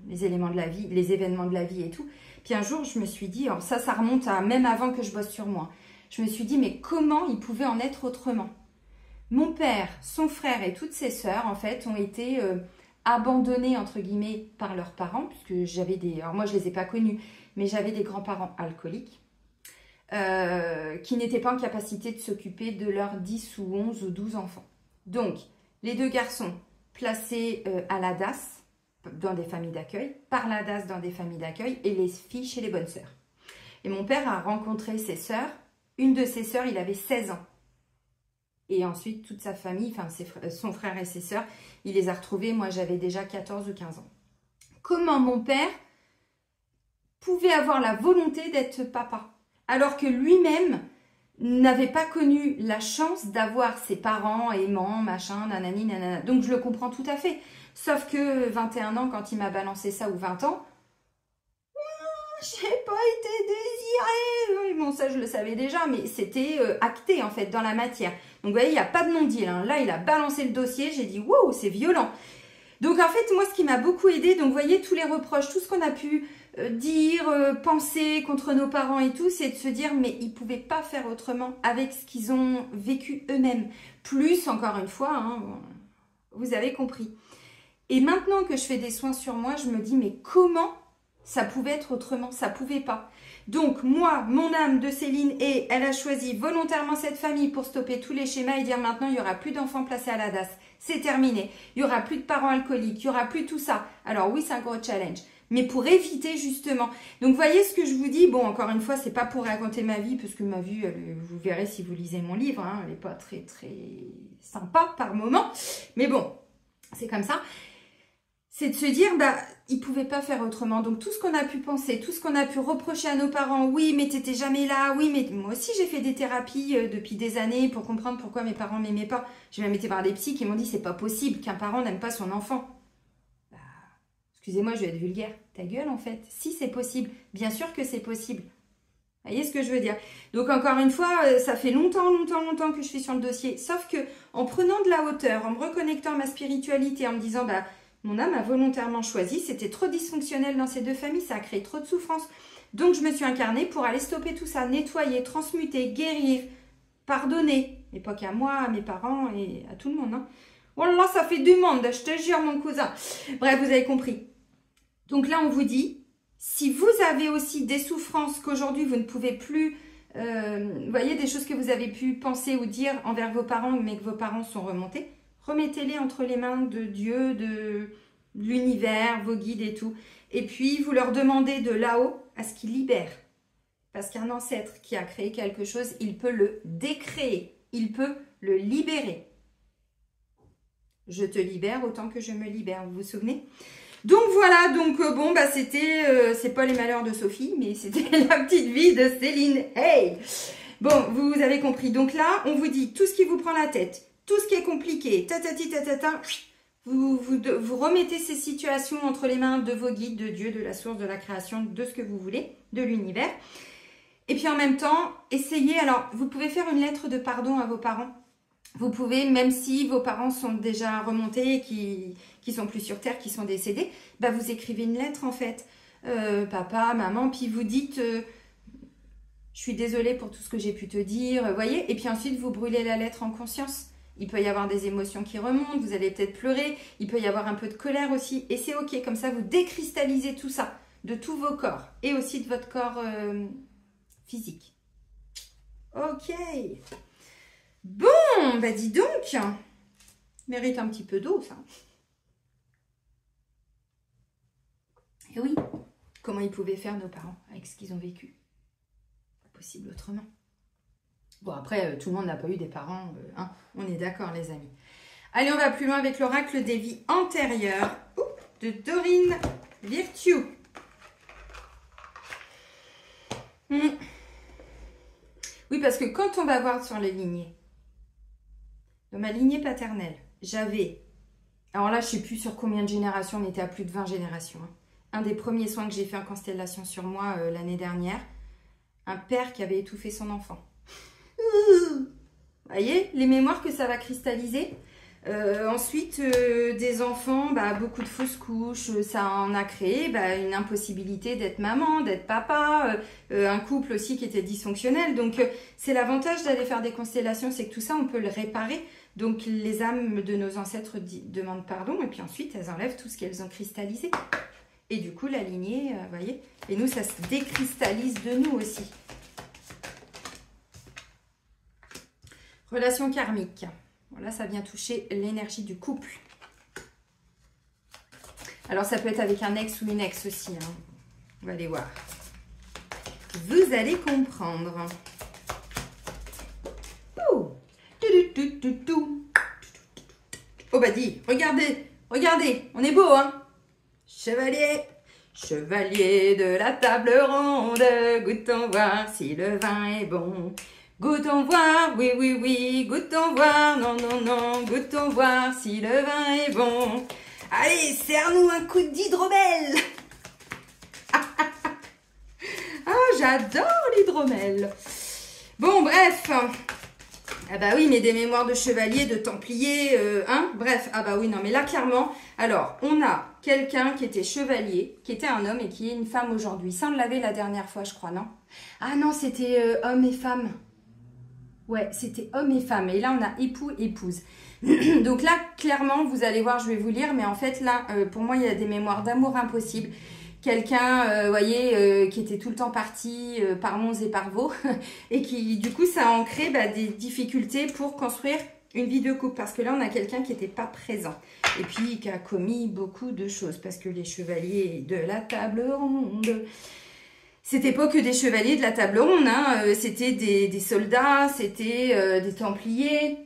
les éléments de la vie, les événements de la vie et tout. Puis un jour, je me suis dit, alors ça remonte à même avant que je bosse sur moi. Je me suis dit, mais comment il pouvait en être autrement? Mon père, son frère et toutes ses sœurs, en fait, ont été abandonnés, entre guillemets, par leurs parents, puisque j'avais des... Alors moi, je les ai pas connus, mais j'avais des grands-parents alcooliques qui n'étaient pas en capacité de s'occuper de leurs 10 ou 11 ou 12 enfants. Donc, les deux garçons placés à la DAS, dans des familles d'accueil, par la DAS dans des familles d'accueil, et les filles chez les bonnes sœurs. Et mon père a rencontré ses sœurs. Une de ses sœurs, il avait 16 ans. Et ensuite, toute sa famille, enfin son frère et ses sœurs, il les a retrouvés. Moi, j'avais déjà 14 ou 15 ans. Comment mon père pouvait avoir la volonté d'être papa, alors que lui-même n'avait pas connu la chance d'avoir ses parents aimants, machin, nanani, nanana. Donc, je le comprends tout à fait. Sauf que 21 ans, quand il m'a balancé ça, ou 20 ans, j'ai pas été désirée. Bon, ça, je le savais déjà, mais c'était acté, en fait, dans la matière. Donc, vous voyez, il n'y a pas de non-dit. Hein. Là, il a balancé le dossier. J'ai dit, wow, c'est violent. Donc, en fait, moi, ce qui m'a beaucoup aidé, donc, vous voyez, tous les reproches, tout ce qu'on a pu dire, penser contre nos parents et tout, c'est de se dire, mais ils ne pouvaient pas faire autrement avec ce qu'ils ont vécu eux-mêmes. Plus, encore une fois, hein, vous avez compris. Et maintenant que je fais des soins sur moi, je me dis, mais comment ça pouvait être autrement? Ça pouvait pas. Donc, moi, mon âme de Céline, elle a choisi volontairement cette famille pour stopper tous les schémas et dire maintenant, il n'y aura plus d'enfants placés à la DAS. C'est terminé. Il n'y aura plus de parents alcooliques. Il n'y aura plus tout ça. Alors oui, c'est un gros challenge. Mais pour éviter justement. Donc, vous voyez ce que je vous dis. Bon, encore une fois, c'est pas pour raconter ma vie, parce que ma vie, vous verrez si vous lisez mon livre, hein, elle n'est pas très, très sympa par moment. Mais bon, c'est comme ça. C'est de se dire, bah, ils ne pouvaient pas faire autrement. Donc, tout ce qu'on a pu penser, tout ce qu'on a pu reprocher à nos parents, oui, mais tu n'étais jamais là, oui, mais moi aussi, j'ai fait des thérapies depuis des années pour comprendre pourquoi mes parents ne m'aimaient pas. J'ai même été voir des psys qui m'ont dit, c'est pas possible qu'un parent n'aime pas son enfant. Bah, excusez-moi, je vais être vulgaire. Ta gueule, en fait. Si, c'est possible. Bien sûr que c'est possible. Vous voyez ce que je veux dire? Donc, encore une fois, ça fait longtemps que je suis sur le dossier. Sauf que, en prenant de la hauteur, en me reconnectant à ma spiritualité, en me disant, bah, mon âme a volontairement choisi, c'était trop dysfonctionnel dans ces deux familles, ça a créé trop de souffrance. Donc, je me suis incarnée pour aller stopper tout ça, nettoyer, transmuter, guérir, pardonner. Mais pas qu'à moi, à mes parents et à tout le monde. Hein. Oh là, ça fait du monde, je te jure, mon cousin. Bref, vous avez compris. Donc là, on vous dit, si vous avez aussi des souffrances qu'aujourd'hui, vous ne pouvez plus... vous voyez, des choses que vous avez pu penser ou dire envers vos parents, mais que vos parents sont remontés, remettez-les entre les mains de Dieu, de l'univers, vos guides et tout. Et puis, vous leur demandez de là-haut à ce qu'ils libèrent. Parce qu'un ancêtre qui a créé quelque chose, il peut le décréer. Il peut le libérer. Je te libère autant que je me libère. Vous vous souvenez? Donc voilà, donc bon, bah c'était, c'est pas les malheurs de Sophie, mais c'était la petite vie de Céline. Hey! Bon, vous avez compris. Donc là, on vous dit tout ce qui vous prend la tête. Tout ce qui est compliqué, vous remettez ces situations entre les mains de vos guides, de Dieu, de la source, de la création, de ce que vous voulez, de l'univers. Et puis en même temps, essayez, alors vous pouvez faire une lettre de pardon à vos parents. Vous pouvez, même si vos parents sont déjà remontés, qui sont plus sur Terre, qui sont décédés, bah vous écrivez une lettre en fait. Papa, maman, puis vous dites... je suis désolée pour tout ce que j'ai pu te dire, voyez. Et puis ensuite, vous brûlez la lettre en conscience. Il peut y avoir des émotions qui remontent, vous allez peut-être pleurer, il peut y avoir un peu de colère aussi. Et c'est ok, comme ça, vous décristallisez tout ça, de tous vos corps, et aussi de votre corps physique. Ok. Bon, bah dis donc. Mérite un petit peu d'eau, ça. Et oui, comment ils pouvaient faire nos parents avec ce qu'ils ont vécu? Pas possible autrement. Bon, après, tout le monde n'a pas eu des parents, hein, on est d'accord, les amis. Allez, on va plus loin avec l'oracle des vies antérieures de Dorine Virtue. Oui, parce que quand on va voir sur les lignées, dans ma lignée paternelle, j'avais, alors là, je ne sais plus sur combien de générations, on était à plus de 20 générations. Hein. Un des premiers soins que j'ai fait en constellation sur moi l'année dernière, un père qui avait étouffé son enfant. Vous voyez, les mémoires que ça va cristalliser. Ensuite, des enfants, bah, beaucoup de fausses couches, ça en a créé une impossibilité d'être maman, d'être papa, un couple aussi qui était dysfonctionnel. Donc, c'est l'avantage d'aller faire des constellations, c'est que tout ça, on peut le réparer. Donc, les âmes de nos ancêtres demandent pardon et puis ensuite, elles enlèvent tout ce qu'elles ont cristallisé. Et du coup, la lignée, vous voyez, et nous, ça se décristallise de nous aussi. Relation karmique. Voilà, ça vient toucher l'énergie du couple. Alors, ça peut être avec un ex ou une ex aussi. Hein. On va aller voir. Vous allez comprendre. Oh, bah dis, regardez, regardez, on est beau, hein. Chevalier, chevalier de la table ronde, goûtons voir si le vin est bon. Goûtons voir, oui, oui, oui, goûtons voir, non, non, non, goûtons voir si le vin est bon. Allez, serre-nous un coup d'hydromel. Ah, j'adore l'hydromel. Bon, bref. Ah bah oui, mais des mémoires de chevalier, de templier, hein, bref. Ah bah oui, non, mais là, clairement, alors, on a quelqu'un qui était chevalier, qui était un homme et qui est une femme aujourd'hui. Ça, on l'avait la dernière fois, je crois, non? Ah non, c'était homme et femme. Ouais, c'était homme et femme. Et là, on a époux, épouse. Donc là, clairement, vous allez voir, je vais vous lire. Mais en fait, là, pour moi, il y a des mémoires d'amour impossible. Quelqu'un, vous voyez, qui était tout le temps parti par Mons et par Vaux. Et qui, du coup, ça a ancré des difficultés pour construire une vie de couple. Parce que là, on a quelqu'un qui n'était pas présent. Et puis, qui a commis beaucoup de choses. Parce que les chevaliers de la table ronde... C'était pas que des chevaliers de la table ronde, hein. C'était des soldats, c'était des templiers.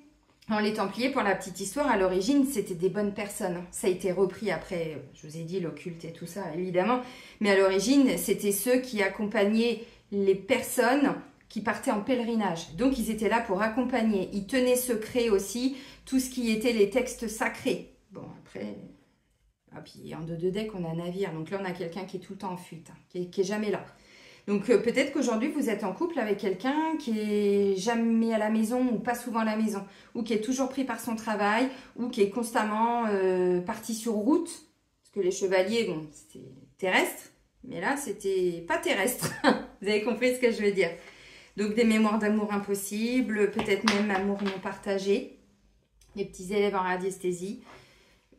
Alors, les templiers, pour la petite histoire, à l'origine, c'était des bonnes personnes. Ça a été repris après, je vous ai dit, l'occulte et tout ça, évidemment. Mais à l'origine, c'était ceux qui accompagnaient les personnes qui partaient en pèlerinage. Donc, ils étaient là pour accompagner. Ils tenaient secret aussi tout ce qui était les textes sacrés. Bon, après... Ah, puis en 2 deck, on a un navire. Donc là, on a quelqu'un qui est tout le temps en fuite, hein, qui est jamais là. Donc, peut-être qu'aujourd'hui, vous êtes en couple avec quelqu'un qui est jamais à la maison ou pas souvent à la maison, ou qui est toujours pris par son travail, ou qui est constamment parti sur route. Parce que les chevaliers, bon, c'était terrestre, mais là, c'était pas terrestre. Vous avez compris ce que je veux dire. Donc, des mémoires d'amour impossibles, peut-être même amour non partagé. Les petits élèves en radiesthésie.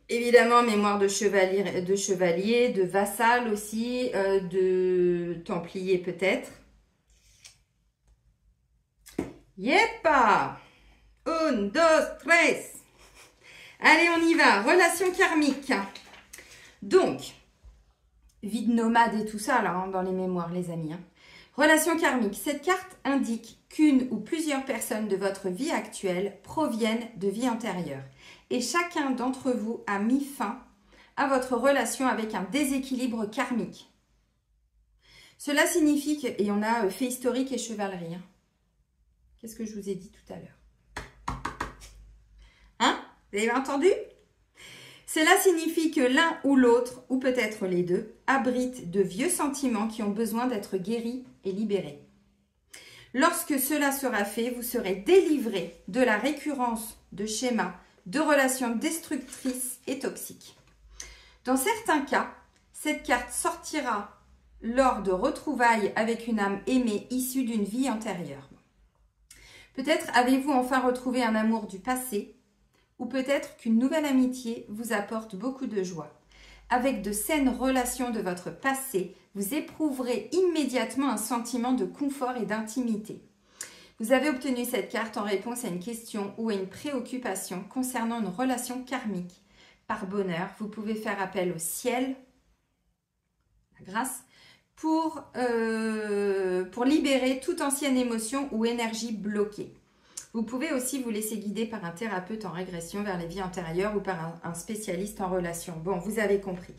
Évidemment, mémoire de chevalier, de vassal aussi, de templier peut-être. Yepa! Un, dos, tres! Allez, on y va. Relation karmique. Donc, vie de nomade et tout ça, là, hein, dans les mémoires, les amis. Hein. Relation karmique. Cette carte indique qu'une ou plusieurs personnes de votre vie actuelle proviennent de vies antérieures. Et chacun d'entre vous a mis fin à votre relation avec un déséquilibre karmique. Cela signifie que, et on a fait historique et chevalerie. Hein. Qu'est-ce que je vous ai dit tout à l'heure? Hein? Vous avez entendu? Cela signifie que l'un ou l'autre, ou peut-être les deux, abritent de vieux sentiments qui ont besoin d'être guéris et libérés. Lorsque cela sera fait, vous serez délivré de la récurrence de schémas de relations destructrices et toxiques. Dans certains cas, cette carte sortira lors de retrouvailles avec une âme aimée issue d'une vie antérieure. Peut-être avez-vous enfin retrouvé un amour du passé, ou peut-être qu'une nouvelle amitié vous apporte beaucoup de joie. Avec de saines relations de votre passé, vous éprouverez immédiatement un sentiment de confort et d'intimité. Vous avez obtenu cette carte en réponse à une question ou à une préoccupation concernant une relation karmique. Par bonheur, vous pouvez faire appel au ciel, la grâce, pour libérer toute ancienne émotion ou énergie bloquée. Vous pouvez aussi vous laisser guider par un thérapeute en régression vers les vies antérieures ou par un spécialiste en relation. Bon, vous avez compris.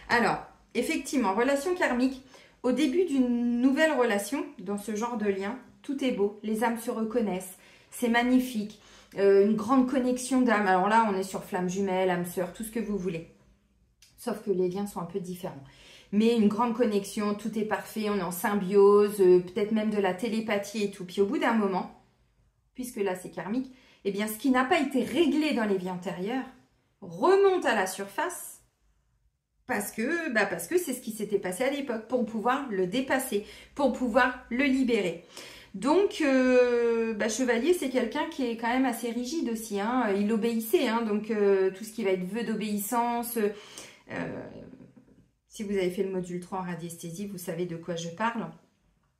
Alors, effectivement, relation karmique, au début d'une nouvelle relation, dans ce genre de lien, tout est beau, les âmes se reconnaissent, c'est magnifique, une grande connexion d'âmes. Alors là, on est sur flamme jumelle, âme sœur, tout ce que vous voulez. Sauf que les liens sont un peu différents. Mais une grande connexion, tout est parfait, on est en symbiose, peut-être même de la télépathie et tout. Puis au bout d'un moment, puisque là c'est karmique, eh bien ce qui n'a pas été réglé dans les vies antérieures remonte à la surface parce que c'est ce qui s'était passé à l'époque, pour pouvoir le dépasser, pour pouvoir le libérer. Donc, Chevalier, c'est quelqu'un qui est quand même assez rigide aussi, hein. Il obéissait, hein, donc tout ce qui va être vœu d'obéissance. Si vous avez fait le module 3 en radiesthésie, vous savez de quoi je parle.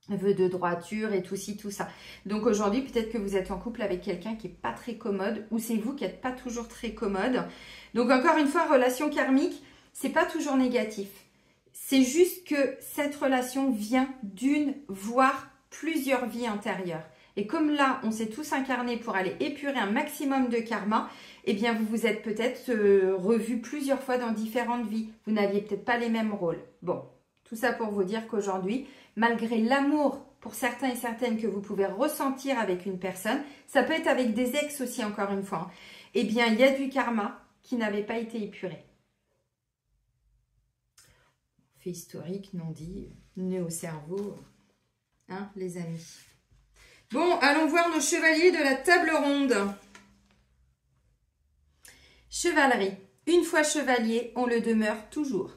Vœu de droiture et tout ci, tout ça. Donc aujourd'hui, peut-être que vous êtes en couple avec quelqu'un qui n'est pas très commode, ou c'est vous qui n'êtes pas toujours très commode. Donc encore une fois, relation karmique, c'est pas toujours négatif. C'est juste que cette relation vient d'une, voire plusieurs vies antérieures. Et comme là, on s'est tous incarnés pour aller épurer un maximum de karma, eh bien vous vous êtes peut-être revus plusieurs fois dans différentes vies. Vous n'aviez peut-être pas les mêmes rôles. Bon, tout ça pour vous dire qu'aujourd'hui, malgré l'amour pour certains et certaines que vous pouvez ressentir avec une personne, ça peut être avec des ex aussi encore une fois, hein, eh bien il y a du karma qui n'avait pas été épuré. Fait historique, non dit, né au cerveau, hein les amis. Bon, allons voir nos chevaliers de la table ronde. Chevalerie. Une fois chevalier, on le demeure toujours.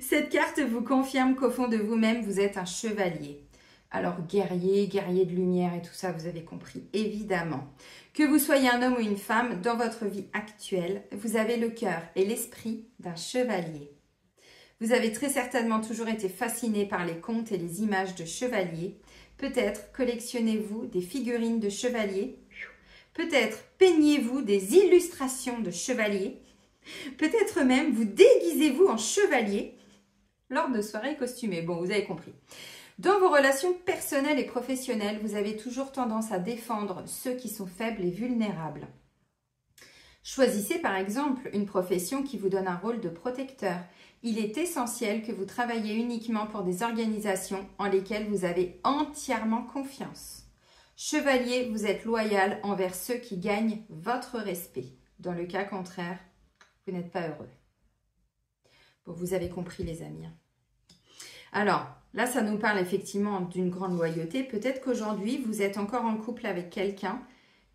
Cette carte vous confirme qu'au fond de vous-même, vous êtes un chevalier. Alors, guerrier, guerrier de lumière et tout ça, vous avez compris, évidemment. Que vous soyez un homme ou une femme, dans votre vie actuelle, vous avez le cœur et l'esprit d'un chevalier. Vous avez très certainement toujours été fasciné par les contes et les images de chevaliers. Peut-être collectionnez-vous des figurines de chevaliers. Peut-être peignez-vous des illustrations de chevaliers. Peut-être même vous déguisez-vous en chevalier lors de soirées costumées. Bon, vous avez compris. Dans vos relations personnelles et professionnelles, vous avez toujours tendance à défendre ceux qui sont faibles et vulnérables. Choisissez par exemple une profession qui vous donne un rôle de protecteur. Il est essentiel que vous travailliez uniquement pour des organisations en lesquelles vous avez entièrement confiance. Chevalier, vous êtes loyal envers ceux qui gagnent votre respect. Dans le cas contraire, vous n'êtes pas heureux. Bon, vous avez compris les amis. Alors, là, ça nous parle effectivement d'une grande loyauté. Peut-être qu'aujourd'hui, vous êtes encore en couple avec quelqu'un.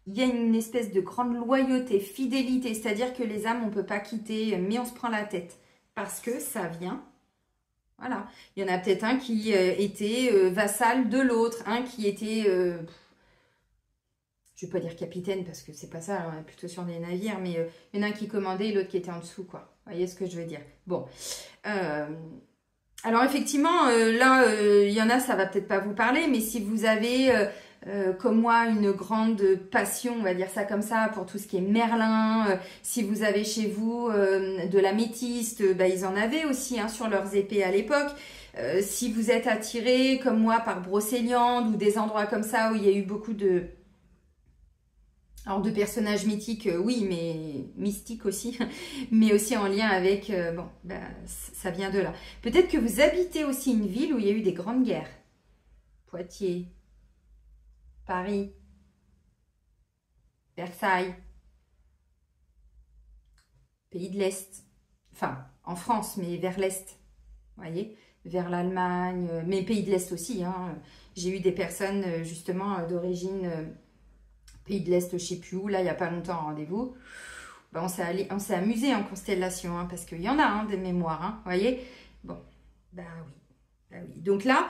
Il y a une espèce de grande loyauté, fidélité. C'est-à-dire que les âmes, on ne peut pas quitter, mais on se prend la tête. Parce que ça vient. Voilà. Il y en a peut-être un qui était vassal de l'autre. Un qui était... je ne vais pas dire capitaine parce que c'est pas ça, on est plutôt sur des navires, mais il y en a un qui commandait et l'autre qui était en dessous, quoi. Vous voyez ce que je veux dire? Bon. Alors effectivement, là, il y en a, ça va peut-être pas vous parler, mais si vous avez, comme moi, une grande passion, on va dire ça comme ça, pour tout ce qui est Merlin, si vous avez chez vous de l'améthyste, ils en avaient aussi hein, sur leurs épées à l'époque. Si vous êtes attiré, comme moi, par Brocéliande ou des endroits comme ça où il y a eu beaucoup de... Alors de personnages mythiques, oui, mais mystiques aussi, mais aussi en lien avec, ça vient de là. Peut-être que vous habitez aussi une ville où il y a eu des grandes guerres. Poitiers, Paris, Versailles, pays de l'Est, enfin en France, mais vers l'Est, vous voyez, vers l'Allemagne, mais pays de l'Est aussi. Hein. J'ai eu des personnes justement d'origine... pays de l'Est, je ne sais plus où, là, il n'y a pas longtemps, rendez-vous. On s'est amusé en constellation, hein, parce qu'il y en a hein, des mémoires, hein, vous voyez. Bon, oui. Donc là,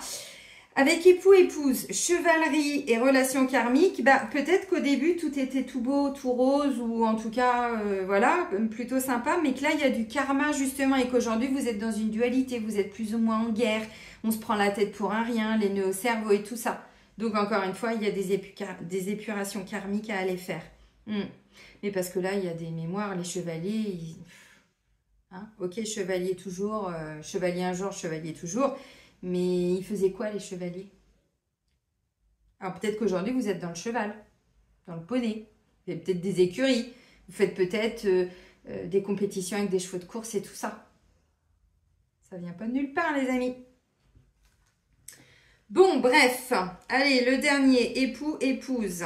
avec époux, épouse, chevalerie et relations karmiques, peut-être qu'au début, tout était tout beau, tout rose, ou en tout cas, voilà, plutôt sympa, mais que là, il y a du karma, justement, et qu'aujourd'hui, vous êtes dans une dualité, vous êtes plus ou moins en guerre, on se prend la tête pour un rien, les nœuds au cerveau et tout ça. Donc, encore une fois, il y a des épurations karmiques à aller faire. Mais parce que là, il y a des mémoires, les chevaliers... Hein, ok, chevalier toujours, chevalier un jour, chevalier toujours. Mais ils faisaient quoi, les chevaliers? Alors, peut-être qu'aujourd'hui, vous êtes dans le cheval, dans le poney. Vous avez peut-être des écuries. Vous faites peut-être des compétitions avec des chevaux de course et tout ça. Ça vient pas de nulle part, les amis. Bon, bref. Allez, le dernier, époux, épouse.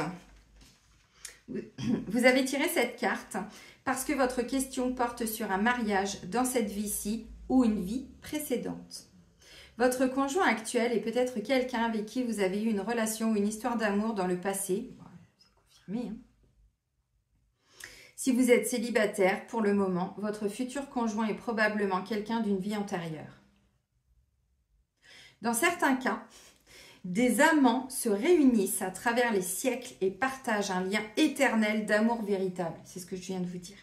Vous avez tiré cette carte parce que votre question porte sur un mariage dans cette vie-ci ou une vie précédente. Votre conjoint actuel est peut-être quelqu'un avec qui vous avez eu une relation ou une histoire d'amour dans le passé. C'est confirmé, hein. Si vous êtes célibataire, pour le moment, votre futur conjoint est probablement quelqu'un d'une vie antérieure. Dans certains cas, des amants se réunissent à travers les siècles et partagent un lien éternel d'amour véritable. C'est ce que je viens de vous dire.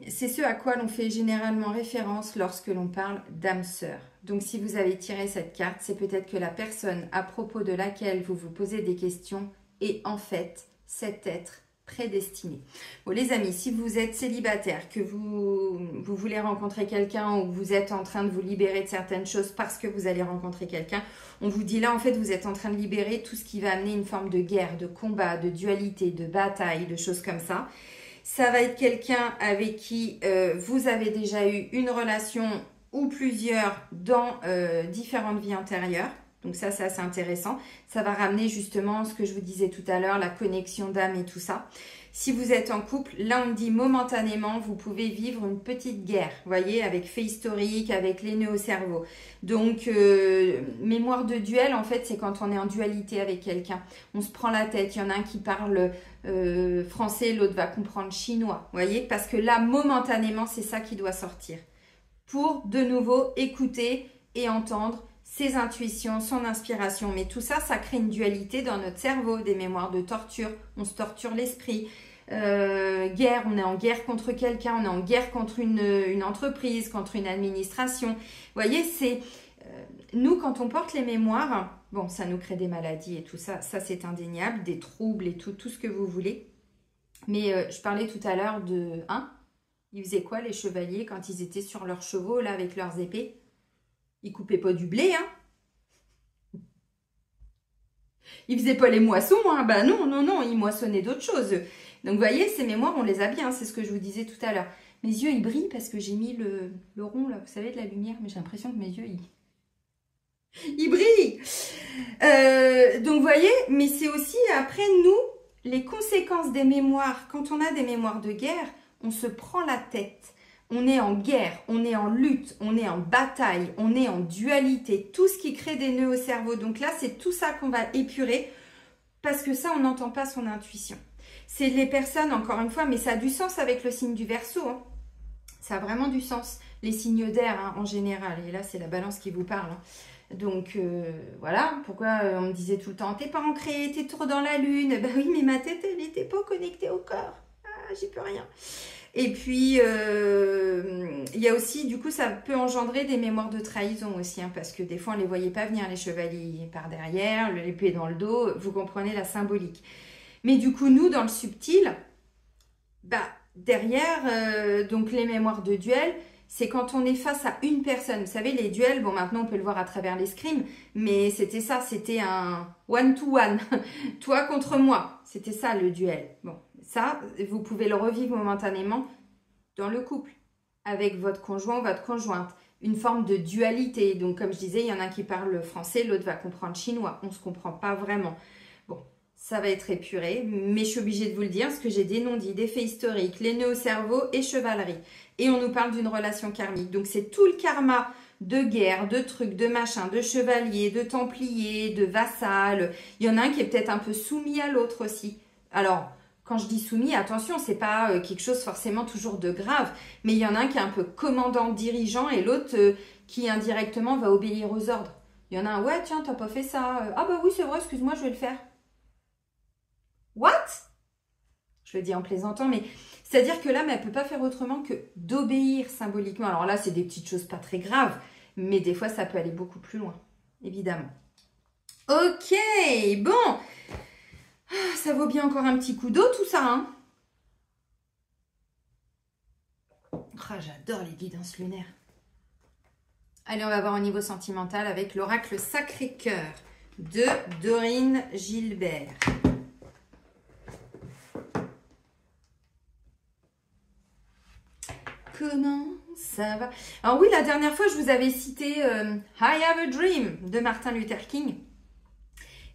C'est ce à quoi l'on fait généralement référence lorsque l'on parle d'âme sœur. Donc si vous avez tiré cette carte, c'est peut-être que la personne à propos de laquelle vous vous posez des questions est en fait cet être prédestiné. Bon les amis, si vous êtes célibataire, que vous voulez rencontrer quelqu'un ou que vous êtes en train de vous libérer de certaines choses parce que vous allez rencontrer quelqu'un, on vous dit là en fait vous êtes en train de libérer tout ce qui va amener une forme de guerre, de combat, de dualité, de bataille, de choses comme ça. Ça va être quelqu'un avec qui vous avez déjà eu une relation ou plusieurs dans différentes vies antérieures. Donc ça, c'est assez intéressant. Ça va ramener justement ce que je vous disais tout à l'heure, la connexion d'âme et tout ça. Si vous êtes en couple, là on dit momentanément, vous pouvez vivre une petite guerre, vous voyez, avec fait historique, avec les nœuds au cerveau. Donc, mémoire de duel, en fait, c'est quand on est en dualité avec quelqu'un. On se prend la tête, il y en a un qui parle français, l'autre va comprendre chinois, vous voyez, parce que là, momentanément, c'est ça qui doit sortir. Pour, de nouveau, écouter et entendre ses intuitions, son inspiration. Mais tout ça, ça crée une dualité dans notre cerveau, des mémoires de torture. On se torture l'esprit. Guerre, on est en guerre contre quelqu'un, on est en guerre contre une entreprise, contre une administration. Vous voyez, c'est... nous, quand on porte les mémoires, bon, ça nous crée des maladies et tout ça. Ça, c'est indéniable, des troubles et tout ce que vous voulez. Mais je parlais tout à l'heure de... Hein, ils faisaient quoi, les chevaliers, quand ils étaient sur leurs chevaux, là, avec leurs épées? Ils coupaient pas du blé, hein. Ils faisaient pas les moissons, hein. Ben non, ils moissonnaient d'autres choses. Donc, vous voyez, ces mémoires, on les a bien, c'est ce que je vous disais tout à l'heure. Mes yeux, ils brillent parce que j'ai mis le rond, là, vous savez, de la lumière, mais j'ai l'impression que mes yeux, ils brillent. Donc, vous voyez, mais c'est aussi, après, nous, les conséquences des mémoires. Quand on a des mémoires de guerre, on se prend la tête. On est en guerre, on est en lutte, on est en bataille, on est en dualité, tout ce qui crée des nœuds au cerveau. Donc là, c'est tout ça qu'on va épurer parce que ça, on n'entend pas son intuition. C'est les personnes, encore une fois, mais ça a du sens avec le signe du Verseau. Hein. Ça a vraiment du sens. Les signes d'air, hein, en général. Et là, c'est la balance qui vous parle. Hein. Donc, voilà. Pourquoi on me disait tout le temps, t'es pas ancré, t'es trop dans la lune. Ben oui, mais ma tête, elle n'était pas connectée au corps. Ah, j'y peux rien. Et puis, il y a aussi, du coup, ça peut engendrer des mémoires de trahison aussi, hein, parce que des fois, on ne les voyait pas venir, les chevaliers par derrière, l'épée dans le dos, vous comprenez la symbolique. Mais du coup, nous, dans le subtil, bah, derrière, donc les mémoires de duel, c'est quand on est face à une personne. Vous savez, les duels, bon, maintenant, on peut le voir à travers l'escrime, mais c'était ça, c'était un one-to-one, toi contre moi. C'était ça, le duel. Bon. Ça, vous pouvez le revivre momentanément dans le couple, avec votre conjoint ou votre conjointe. Une forme de dualité. Donc, comme je disais, il y en a un qui parle français, l'autre va comprendre chinois. On ne se comprend pas vraiment. Bon, ça va être épuré, mais je suis obligée de vous le dire, parce que j'ai des non-dits, des faits historiques, les nœuds au cerveau et chevalerie. Et on nous parle d'une relation karmique. Donc, c'est tout le karma de guerre, de trucs, de machin, de chevalier, de templier, de vassal. Il y en a un qui est peut-être un peu soumis à l'autre aussi. Alors... Quand je dis soumis, attention, c'est pas quelque chose forcément toujours de grave, mais il y en a un qui est un peu commandant, dirigeant, et l'autre qui indirectement va obéir aux ordres. Il y en a un, ouais, tiens, t'as pas fait ça. Ah bah oui, c'est vrai, excuse-moi, je vais le faire. What? Je le dis en plaisantant, mais c'est-à-dire que là, elle peut pas faire autrement que d'obéir symboliquement. Alors là, c'est des petites choses pas très graves, mais des fois, ça peut aller beaucoup plus loin, évidemment. Ok, bon. Ça vaut bien encore un petit coup d'eau tout ça, hein. J'adore les guidances lunaires. Allez, on va voir au niveau sentimental avec l'oracle Sacré-Cœur de Dorine Gilbert. Comment ça va? Alors oui, la dernière fois, je vous avais cité I Have a Dream de Martin Luther King.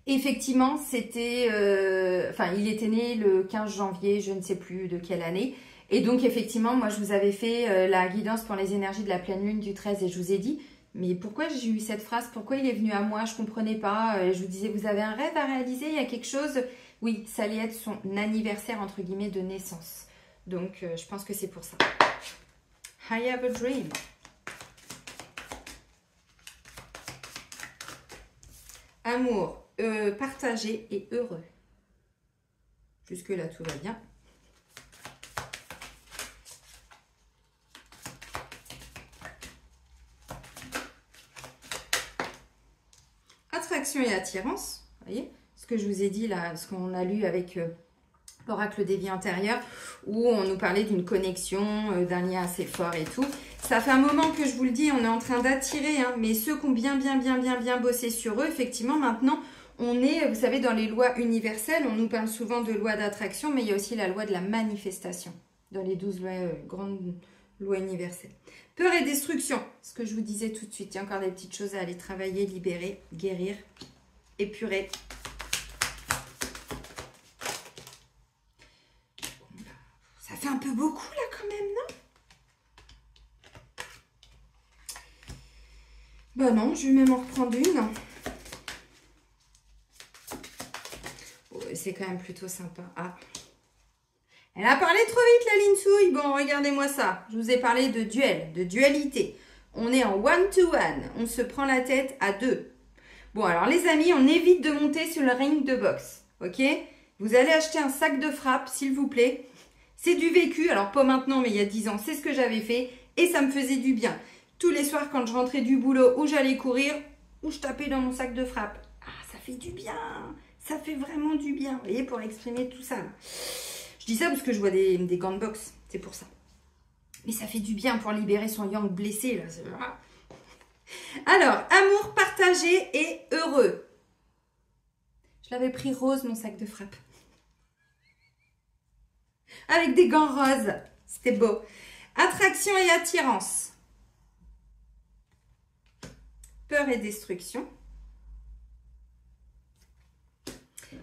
Effectivement, c'était... il était né le 15 janvier, je ne sais plus de quelle année. Et donc, effectivement, moi, je vous avais fait la guidance pour les énergies de la pleine lune du 13 et je vous ai dit, mais pourquoi j'ai eu cette phrase? Pourquoi il est venu à moi? Je ne comprenais pas. Je vous disais, vous avez un rêve à réaliser? Il y a quelque chose? Oui, ça allait être son anniversaire, entre guillemets, de naissance. Donc, je pense que c'est pour ça. I have a dream. Amour, partagé et heureux. Jusque-là, tout va bien. Attraction et attirance, vous voyez, ce que je vous ai dit là, ce qu'on a lu avec l'oracle des vies antérieures, où on nous parlait d'une connexion, d'un lien assez fort et tout. Ça fait un moment que je vous le dis, on est en train d'attirer, hein, mais ceux qui ont bien bossé sur eux, effectivement, maintenant, on est, vous savez, dans les lois universelles, on nous parle souvent de loi d'attraction, mais il y a aussi la loi de la manifestation, dans les 12 lois, grandes lois universelles. Peur et destruction, ce que je vous disais tout de suite, il y a encore des petites choses à aller travailler, libérer, guérir, épurer. Ça fait un peu beaucoup là quand même, non? Bah non, je vais même en reprendre une. Oh, c'est quand même plutôt sympa. Ah. Elle a parlé trop vite la linsouille. Bon, regardez-moi ça. Je vous ai parlé de duel, de dualité. On est en one-to-one. On se prend la tête à deux. Bon, alors les amis, on évite de monter sur le ring de boxe. Ok? Vous allez acheter un sac de frappe, s'il vous plaît. C'est du vécu. Alors, pas maintenant, mais il y a 10 ans, c'est ce que j'avais fait. Et ça me faisait du bien. Tous les soirs, quand je rentrais du boulot, ou j'allais courir, ou je tapais dans mon sac de frappe. Ah, ça fait du bien. Ça fait vraiment du bien. Vous voyez, pour exprimer tout ça. Là. Je dis ça parce que je vois des gants de boxe. C'est pour ça. Mais ça fait du bien pour libérer son yang blessé. Là. Alors, amour partagé et heureux. Je l'avais pris rose, mon sac de frappe. Avec des gants roses. C'était beau. Attraction et attirance. Peur et destruction.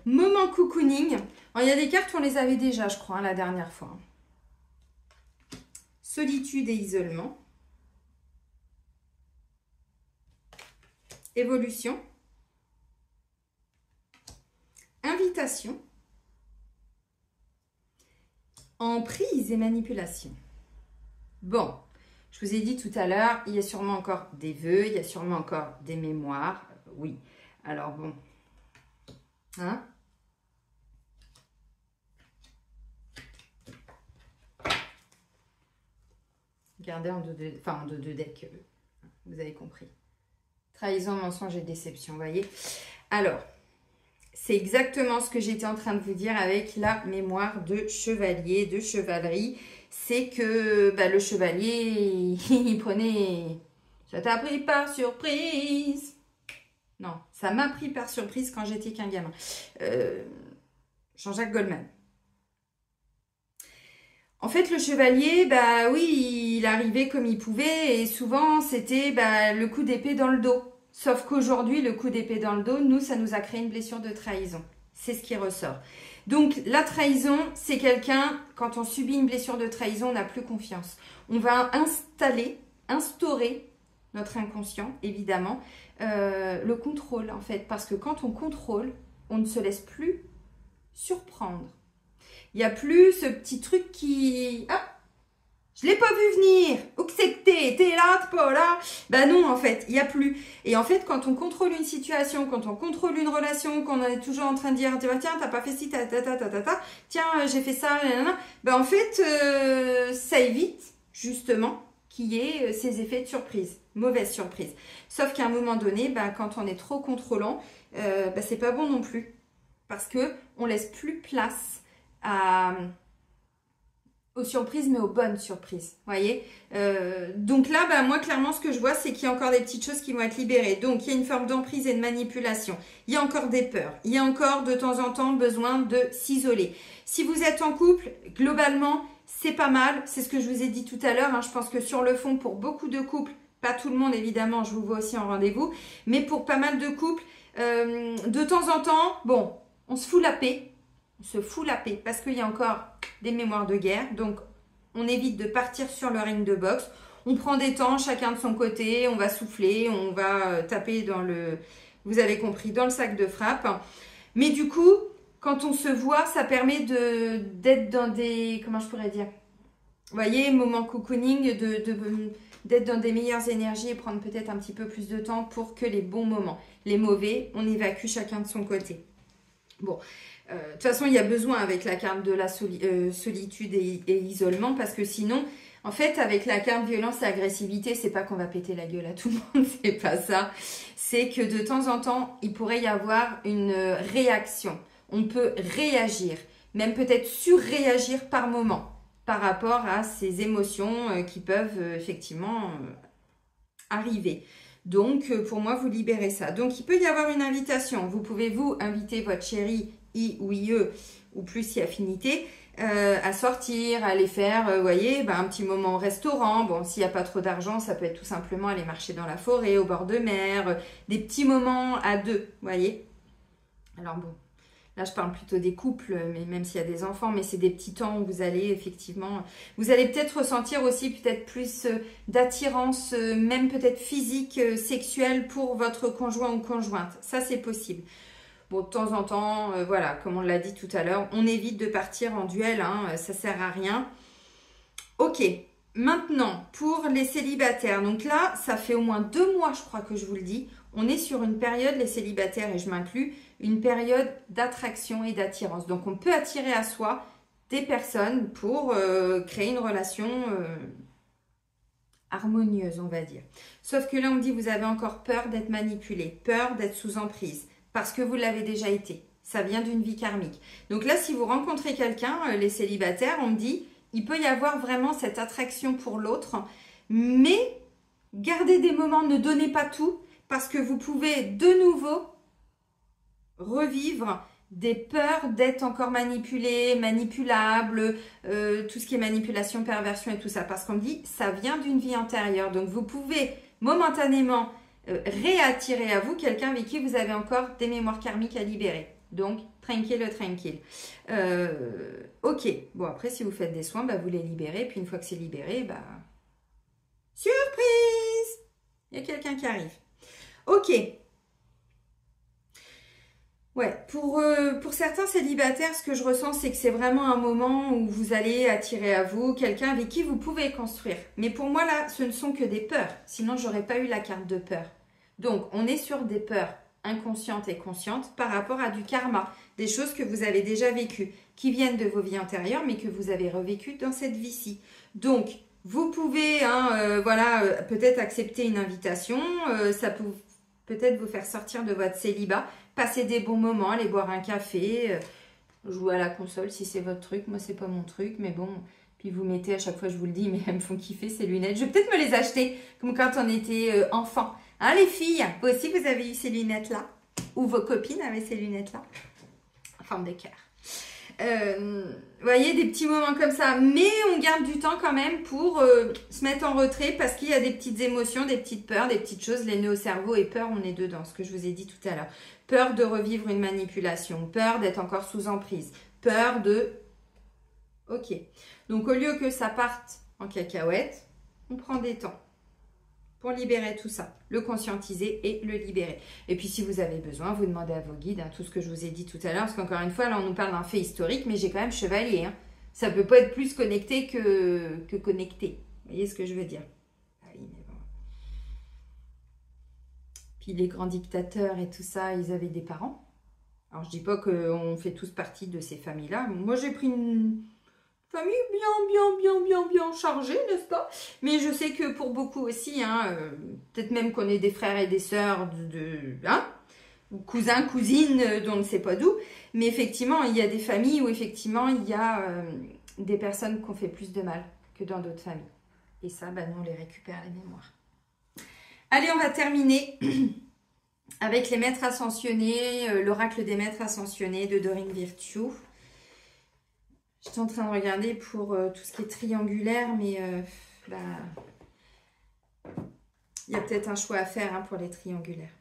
Moment cocooning. Alors, il y a des cartes, on les avait déjà, je crois, hein, la dernière fois. Solitude et isolement. Évolution. Invitation. Emprise et manipulation. Bon, je vous ai dit tout à l'heure, il y a sûrement encore des vœux, il y a sûrement encore des mémoires. Oui, alors bon. Hein? Regardez en deux de deck, vous avez compris. Trahison, mensonge et déception, vous voyez. Alors, c'est exactement ce que j'étais en train de vous dire avec la mémoire de chevalier, de chevalerie. C'est que le chevalier, il prenait... Ça t'a pris par surprise. Non, ça m'a pris par surprise quand j'étais qu'un gamin. Jean-Jacques Goldman. En fait, le chevalier, oui, il arrivait comme il pouvait et souvent, c'était le coup d'épée dans le dos. Sauf qu'aujourd'hui, le coup d'épée dans le dos, nous, ça nous a créé une blessure de trahison. C'est ce qui ressort. Donc, la trahison, c'est quelqu'un, quand on subit une blessure de trahison, on n'a plus confiance. On va instaurer notre inconscient, évidemment, le contrôle, en fait. Parce que quand on contrôle, on ne se laisse plus surprendre. Il n'y a plus ce petit truc qui... Hop, je ne l'ai pas vu venir. Où que c'est que t'es là, t'es pas là. Non, en fait, il n'y a plus. Et en fait, quand on contrôle une situation, quand on contrôle une relation, qu'on est toujours en train de dire, tiens, t'as pas fait ci, tiens, j'ai fait ça, en fait, ça évite, justement, qu'il y ait ces effets de surprise. Mauvaise surprise. Sauf qu'à un moment donné, bah, quand on est trop contrôlant, bah, c'est pas bon non plus. Parce que on laisse plus place aux surprises, mais aux bonnes surprises. Voyez, donc là, bah, moi, clairement, ce que je vois, c'est qu'il y a encore des petites choses qui vont être libérées. Donc, il y a une forme d'emprise et de manipulation. Il y a encore des peurs. Il y a encore, de temps en temps, besoin de s'isoler. Si vous êtes en couple, globalement, c'est pas mal. C'est ce que je vous ai dit tout à l'heure. Hein. Je pense que sur le fond, pour beaucoup de couples, pas tout le monde, évidemment, je vous vois aussi en rendez-vous, mais pour pas mal de couples, de temps en temps, bon, on se fout la paix. On se fout la paix parce qu'il y a encore des mémoires de guerre. Donc, on évite de partir sur le ring de boxe. On prend des temps, chacun de son côté. On va souffler, on va taper dans le... Vous avez compris, dans le sac de frappe. Mais du coup, quand on se voit, ça permet d'être dans des... Comment je pourrais dire? Vous voyez, moment cocooning, d'être dans des meilleures énergies et prendre peut-être un petit peu plus de temps pour que les bons moments, les mauvais, on évacue chacun de son côté. Bon, de toute façon, il y a besoin avec la carte de la solitude et isolement parce que sinon, en fait, avec la carte violence et agressivité, c'est pas qu'on va péter la gueule à tout le monde, c'est pas ça. C'est que de temps en temps, il pourrait y avoir une réaction. On peut réagir, même peut-être surréagir par moment par rapport à ces émotions qui peuvent effectivement arriver. Donc, pour moi, vous libérez ça. Donc, il peut y avoir une invitation. Vous pouvez, vous, inviter votre chéri, I ou IE, ou plus si affinité, à sortir, à aller faire, vous voyez, bah, un petit moment au restaurant. Bon, s'il n'y a pas trop d'argent, ça peut être tout simplement aller marcher dans la forêt, au bord de mer, des petits moments à deux, vous voyez. Alors bon, là, je parle plutôt des couples, mais même s'il y a des enfants, mais c'est des petits temps où vous allez effectivement... Vous allez peut-être ressentir aussi peut-être plus d'attirance, même peut-être physique, sexuelle pour votre conjoint ou conjointe. Ça, c'est possible. Bon, de temps en temps, voilà, comme on l'a dit tout à l'heure, on évite de partir en duel, hein, ça sert à rien. Ok, maintenant, pour les célibataires, donc là, ça fait au moins 2 mois, je crois que je vous le dis, on est sur une période, les célibataires, et je m'inclus, une période d'attraction et d'attirance. Donc, on peut attirer à soi des personnes pour créer une relation harmonieuse, on va dire. Sauf que là, on me dit, vous avez encore peur d'être manipulé, peur d'être sous emprise, parce que vous l'avez déjà été. Ça vient d'une vie karmique. Donc là, si vous rencontrez quelqu'un, les célibataires, on me dit, il peut y avoir vraiment cette attraction pour l'autre, mais gardez des moments, ne donnez pas tout, parce que vous pouvez de nouveau revivre des peurs d'être encore manipulé, manipulable, tout ce qui est manipulation, perversion et tout ça. Parce qu'on me dit, ça vient d'une vie antérieure. Donc, vous pouvez momentanément réattirer à vous quelqu'un avec qui vous avez encore des mémoires karmiques à libérer. Donc, tranquille. Ok. Bon, après, si vous faites des soins, bah, vous les libérez. Puis, une fois que c'est libéré, bah... surprise! Il y a quelqu'un qui arrive. Ok. Ouais, pour certains célibataires, ce que je ressens, c'est que c'est vraiment un moment où vous allez attirer à vous quelqu'un avec qui vous pouvez construire. Mais pour moi, là, ce ne sont que des peurs. Sinon, j'aurais pas eu la carte de peur. Donc, on est sur des peurs inconscientes et conscientes par rapport à du karma. Des choses que vous avez déjà vécues, qui viennent de vos vies antérieures, mais que vous avez revécues dans cette vie-ci. Donc, vous pouvez, peut-être accepter une invitation. Ça peut peut-être vous faire sortir de votre célibat. Passer des bons moments, aller boire un café, jouer à la console si c'est votre truc. Moi, c'est pas mon truc, mais bon. Puis vous mettez, à chaque fois je vous le dis, mais elles me font kiffer ces lunettes. Je vais peut-être me les acheter, comme quand on était enfant. Hein, les filles, vous aussi, vous avez eu ces lunettes-là? Ou vos copines avaient ces lunettes-là? En forme de cœur. Vous voyez, des petits moments comme ça. Mais on garde du temps quand même pour se mettre en retrait parce qu'il y a des petites émotions, des petites peurs, des petites choses. Les nœuds au cerveau et peur, on est dedans, ce que je vous ai dit tout à l'heure. Peur de revivre une manipulation, peur d'être encore sous emprise, peur de... Ok. Donc, au lieu que ça parte en cacahuète, on prend des temps pour libérer tout ça, le conscientiser et le libérer. Et puis, si vous avez besoin, vous demandez à vos guides, hein, tout ce que je vous ai dit tout à l'heure, parce qu'encore une fois, là, on nous parle d'un fait historique, mais j'ai quand même chevalier. Hein. Ça ne peut pas être plus connecté que connecté. Vous voyez ce que je veux dire? Ah oui, mais bon. Puis, les grands dictateurs et tout ça, ils avaient des parents. Alors, je dis pas qu'on fait tous partie de ces familles-là. Moi, j'ai pris une... famille bien chargée, n'est-ce pas? Mais je sais que pour beaucoup aussi, hein, peut-être même qu'on est des frères et des sœurs hein, ou cousins, cousines, dont on ne sait pas d'où. Mais effectivement, il y a des familles où effectivement, il y a des personnes qui ont fait plus de mal que dans d'autres familles. Et ça, bah, nous, on les récupère, les mémoires. Allez, on va terminer avec les maîtres ascensionnés, l'oracle des maîtres ascensionnés de Doreen Virtue. J'étais en train de regarder pour tout ce qui est triangulaire, mais bah, il y a peut-être un choix à faire hein, pour les triangulaires.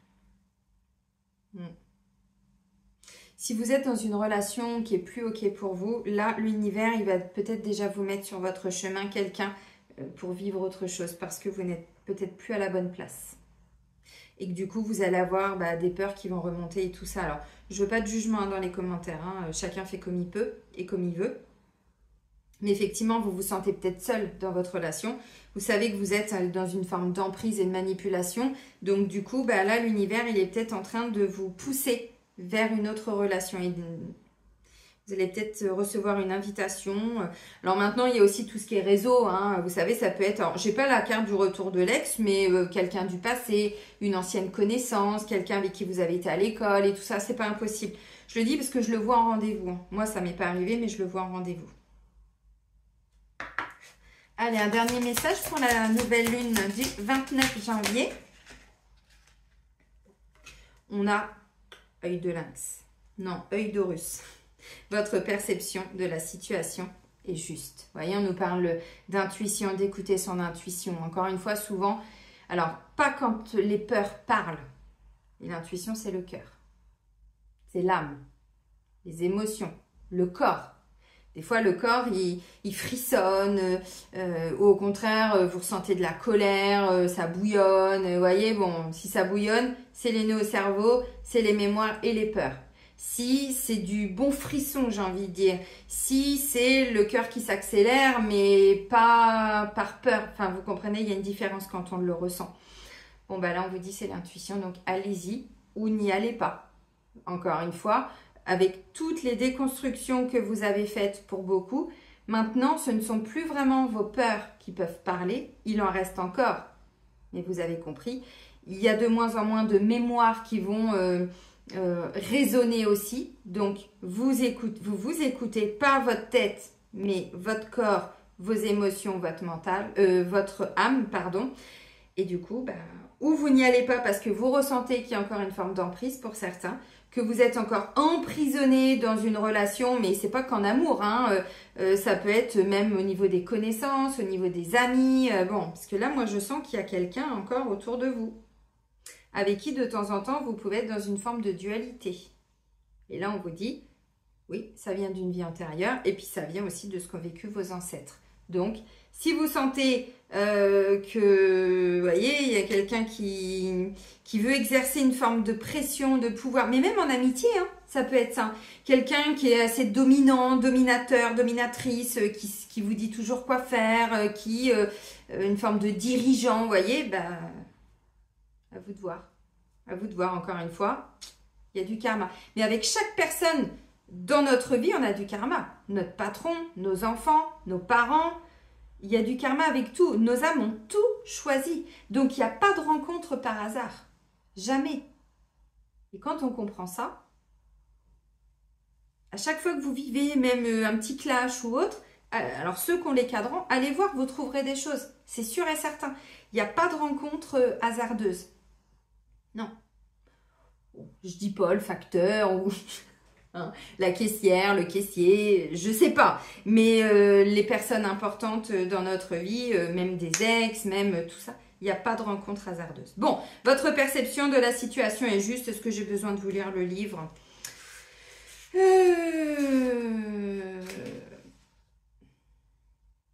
Si vous êtes dans une relation qui est plus OK pour vous, là, l'univers, il va peut-être déjà vous mettre sur votre chemin quelqu'un pour vivre autre chose parce que vous n'êtes peut-être plus à la bonne place. Et que du coup, vous allez avoir bah, des peurs qui vont remonter et tout ça. Alors, je ne veux pas de jugement hein, dans les commentaires. Hein. Chacun fait comme il peut et comme il veut. Mais effectivement, vous vous sentez peut-être seul dans votre relation. Vous savez que vous êtes dans une forme d'emprise et de manipulation. Donc, du coup, bah, là, l'univers, il est peut-être en train de vous pousser vers une autre relation. Et vous allez peut-être recevoir une invitation. Alors maintenant, il y a aussi tout ce qui est réseau. Hein. Vous savez, ça peut être... Alors, j'ai pas la carte du retour de l'ex, mais quelqu'un du passé, une ancienne connaissance, quelqu'un avec qui vous avez été à l'école et tout ça, c'est pas impossible. Je le dis parce que je le vois en rendez-vous. Hein. Moi, ça m'est pas arrivé, mais je le vois en rendez-vous. Allez, un dernier message pour la nouvelle lune du 29 janvier. On a œil de lynx. Non, œil d'Horus. Votre perception de la situation est juste. Vous voyez, on nous parle d'intuition, d'écouter son intuition. Encore une fois, souvent, alors pas quand les peurs parlent. Et l'intuition, c'est le cœur. C'est l'âme, les émotions, le corps. Des fois, le corps, il frissonne. Ou au contraire, vous ressentez de la colère, ça bouillonne. Vous voyez, bon, si ça bouillonne, c'est les nœuds au cerveau, c'est les mémoires et les peurs. Si c'est du bon frisson, j'ai envie de dire. Si c'est le cœur qui s'accélère, mais pas par peur. Enfin, vous comprenez, il y a une différence quand on le ressent. Bon, bah là, on vous dit c'est l'intuition, donc allez-y ou n'y allez pas. Encore une fois, avec toutes les déconstructions que vous avez faites pour beaucoup, maintenant, ce ne sont plus vraiment vos peurs qui peuvent parler. Il en reste encore, mais vous avez compris. Il y a de moins en moins de mémoires qui vont... raisonner aussi, donc vous écoutez pas votre tête mais votre corps, vos émotions, votre mental, votre âme pardon, et du coup bah, ou vous n'y allez pas parce que vous ressentez qu'il y a encore une forme d'emprise pour certains, que vous êtes encore emprisonné dans une relation, mais c'est pas qu'en amour hein, ça peut être même au niveau des connaissances, au niveau des amis, bon, parce que là moi je sens qu'il y a quelqu'un encore autour de vous avec qui de temps en temps vous pouvez être dans une forme de dualité. Et là on vous dit, oui, ça vient d'une vie antérieure et puis ça vient aussi de ce qu'ont vécu vos ancêtres. Donc, si vous sentez que, vous voyez, il y a quelqu'un qui veut exercer une forme de pression, de pouvoir, mais même en amitié, hein, ça peut être ça. Quelqu'un qui est assez dominant, dominateur, dominatrice, qui vous dit toujours quoi faire, une forme de dirigeant, vous voyez, bah... À vous de voir. À vous de voir encore une fois. Il y a du karma. Mais avec chaque personne dans notre vie, on a du karma. Notre patron, nos enfants, nos parents. Il y a du karma avec tout. Nos âmes ont tout choisi. Donc, il n'y a pas de rencontre par hasard. Jamais. Et quand on comprend ça, à chaque fois que vous vivez même un petit clash ou autre, alors ceux qui ont les cadrans, allez voir, vous trouverez des choses. C'est sûr et certain. Il n'y a pas de rencontre hasardeuse. Non. Je dis pas le facteur ou hein, la caissière, le caissier, je sais pas. Mais les personnes importantes dans notre vie, même des ex, même tout ça, il n'y a pas de rencontre hasardeuse. Bon, votre perception de la situation est juste. Est-ce que j'ai besoin de vous lire le livre?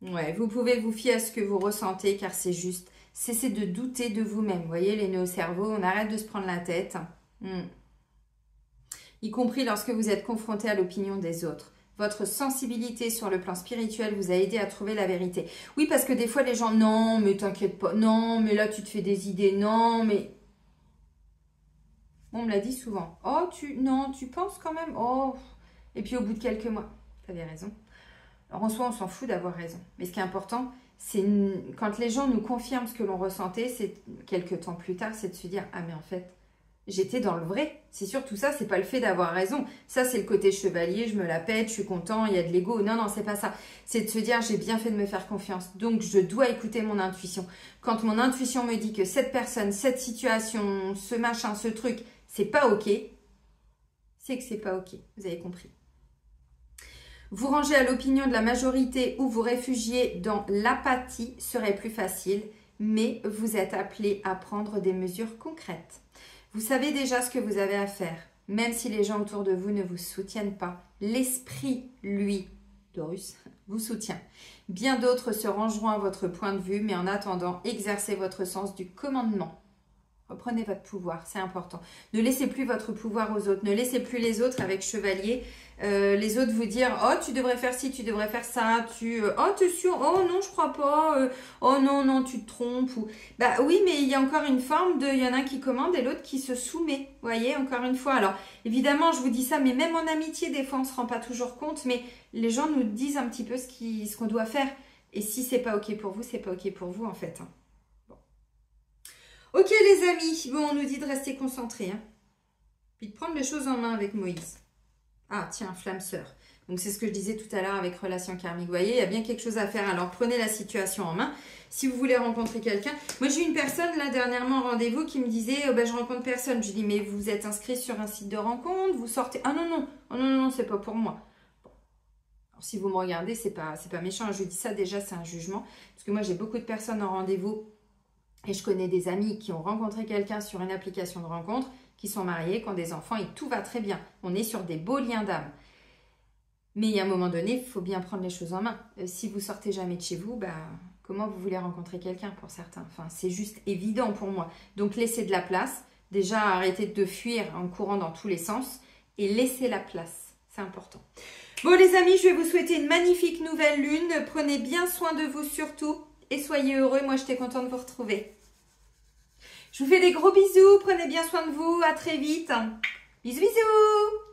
Ouais, vous pouvez vous fier à ce que vous ressentez car c'est juste. Cessez de douter de vous-même. Vous voyez, les nœuds au cerveau, on arrête de se prendre la tête. Y compris lorsque vous êtes confronté à l'opinion des autres. Votre sensibilité sur le plan spirituel vous a aidé à trouver la vérité. Oui, parce que des fois, les gens, non, mais t'inquiète pas. Non, mais là, tu te fais des idées. Non, mais... On me l'a dit souvent. Oh, non, tu penses quand même. Oh. Et puis, au bout de quelques mois, tu avais raison. Alors en soi, on s'en fout d'avoir raison. Mais ce qui est important, c'est quand les gens nous confirment ce que l'on ressentait, c'est quelques temps plus tard, c'est de se dire « Ah mais en fait, j'étais dans le vrai. » C'est sûr, tout ça, c'est pas le fait d'avoir raison. Ça, c'est le côté chevalier, je me la pète, je suis content, il y a de l'ego. Non, non, c'est pas ça. C'est de se dire « J'ai bien fait de me faire confiance. Donc, je dois écouter mon intuition. » Quand mon intuition me dit que cette personne, cette situation, ce machin, ce truc, c'est pas OK, c'est que c'est pas OK. Vous avez compris. Vous ranger à l'opinion de la majorité ou vous réfugier dans l'apathie serait plus facile, mais vous êtes appelé à prendre des mesures concrètes. Vous savez déjà ce que vous avez à faire, même si les gens autour de vous ne vous soutiennent pas. L'esprit, lui, Taurus, vous soutient. Bien d'autres se rangeront à votre point de vue, mais en attendant, exercez votre sens du commandement. Reprenez votre pouvoir, c'est important. Ne laissez plus votre pouvoir aux autres. Ne laissez plus les autres avec chevalier. Les autres vous dire « Oh, tu devrais faire ci, tu devrais faire ça. » Oh, t'es sûr? Oh non, je crois pas. Oh non, non, tu te trompes. Ou... Bah oui, mais il y a encore une forme de... Il y en a un qui commande et l'autre qui se soumet. Vous voyez, encore une fois. Alors, évidemment, je vous dis ça, mais même en amitié, des fois, on ne se rend pas toujours compte. Mais les gens nous disent un petit peu ce qu'on doit faire. Et si c'est pas OK pour vous, c'est pas OK pour vous, en fait. Ok les amis, bon on nous dit de rester concentrés, hein. Puis de prendre les choses en main avec Moïse. Ah tiens, flamme sœur. Donc c'est ce que je disais tout à l'heure avec relation karmique. Vous voyez, il y a bien quelque chose à faire. Alors prenez la situation en main. Si vous voulez rencontrer quelqu'un. Moi j'ai eu une personne là dernièrement en rendez-vous qui me disait oh, ben, je rencontre personne. Je dis mais vous êtes inscrit sur un site de rencontre, vous sortez. Ah non, non, oh, non, non, non, c'est pas pour moi. Bon. Alors si vous me regardez, c'est pas méchant. Je dis ça déjà, c'est un jugement. Parce que moi j'ai beaucoup de personnes en rendez-vous. Et je connais des amis qui ont rencontré quelqu'un sur une application de rencontre, qui sont mariés, qui ont des enfants et tout va très bien. On est sur des beaux liens d'âme. Mais il y a un moment donné, il faut bien prendre les choses en main. Si vous sortez jamais de chez vous, bah, comment vous voulez rencontrer quelqu'un pour certains? Enfin, c'est juste évident pour moi. Donc laissez de la place. Déjà, arrêtez de fuir en courant dans tous les sens et laissez la place. C'est important. Bon les amis, je vais vous souhaiter une magnifique nouvelle lune. Prenez bien soin de vous surtout. Et soyez heureux, moi j'étais contente de vous retrouver. Je vous fais des gros bisous, prenez bien soin de vous, à très vite. Bisous bisous.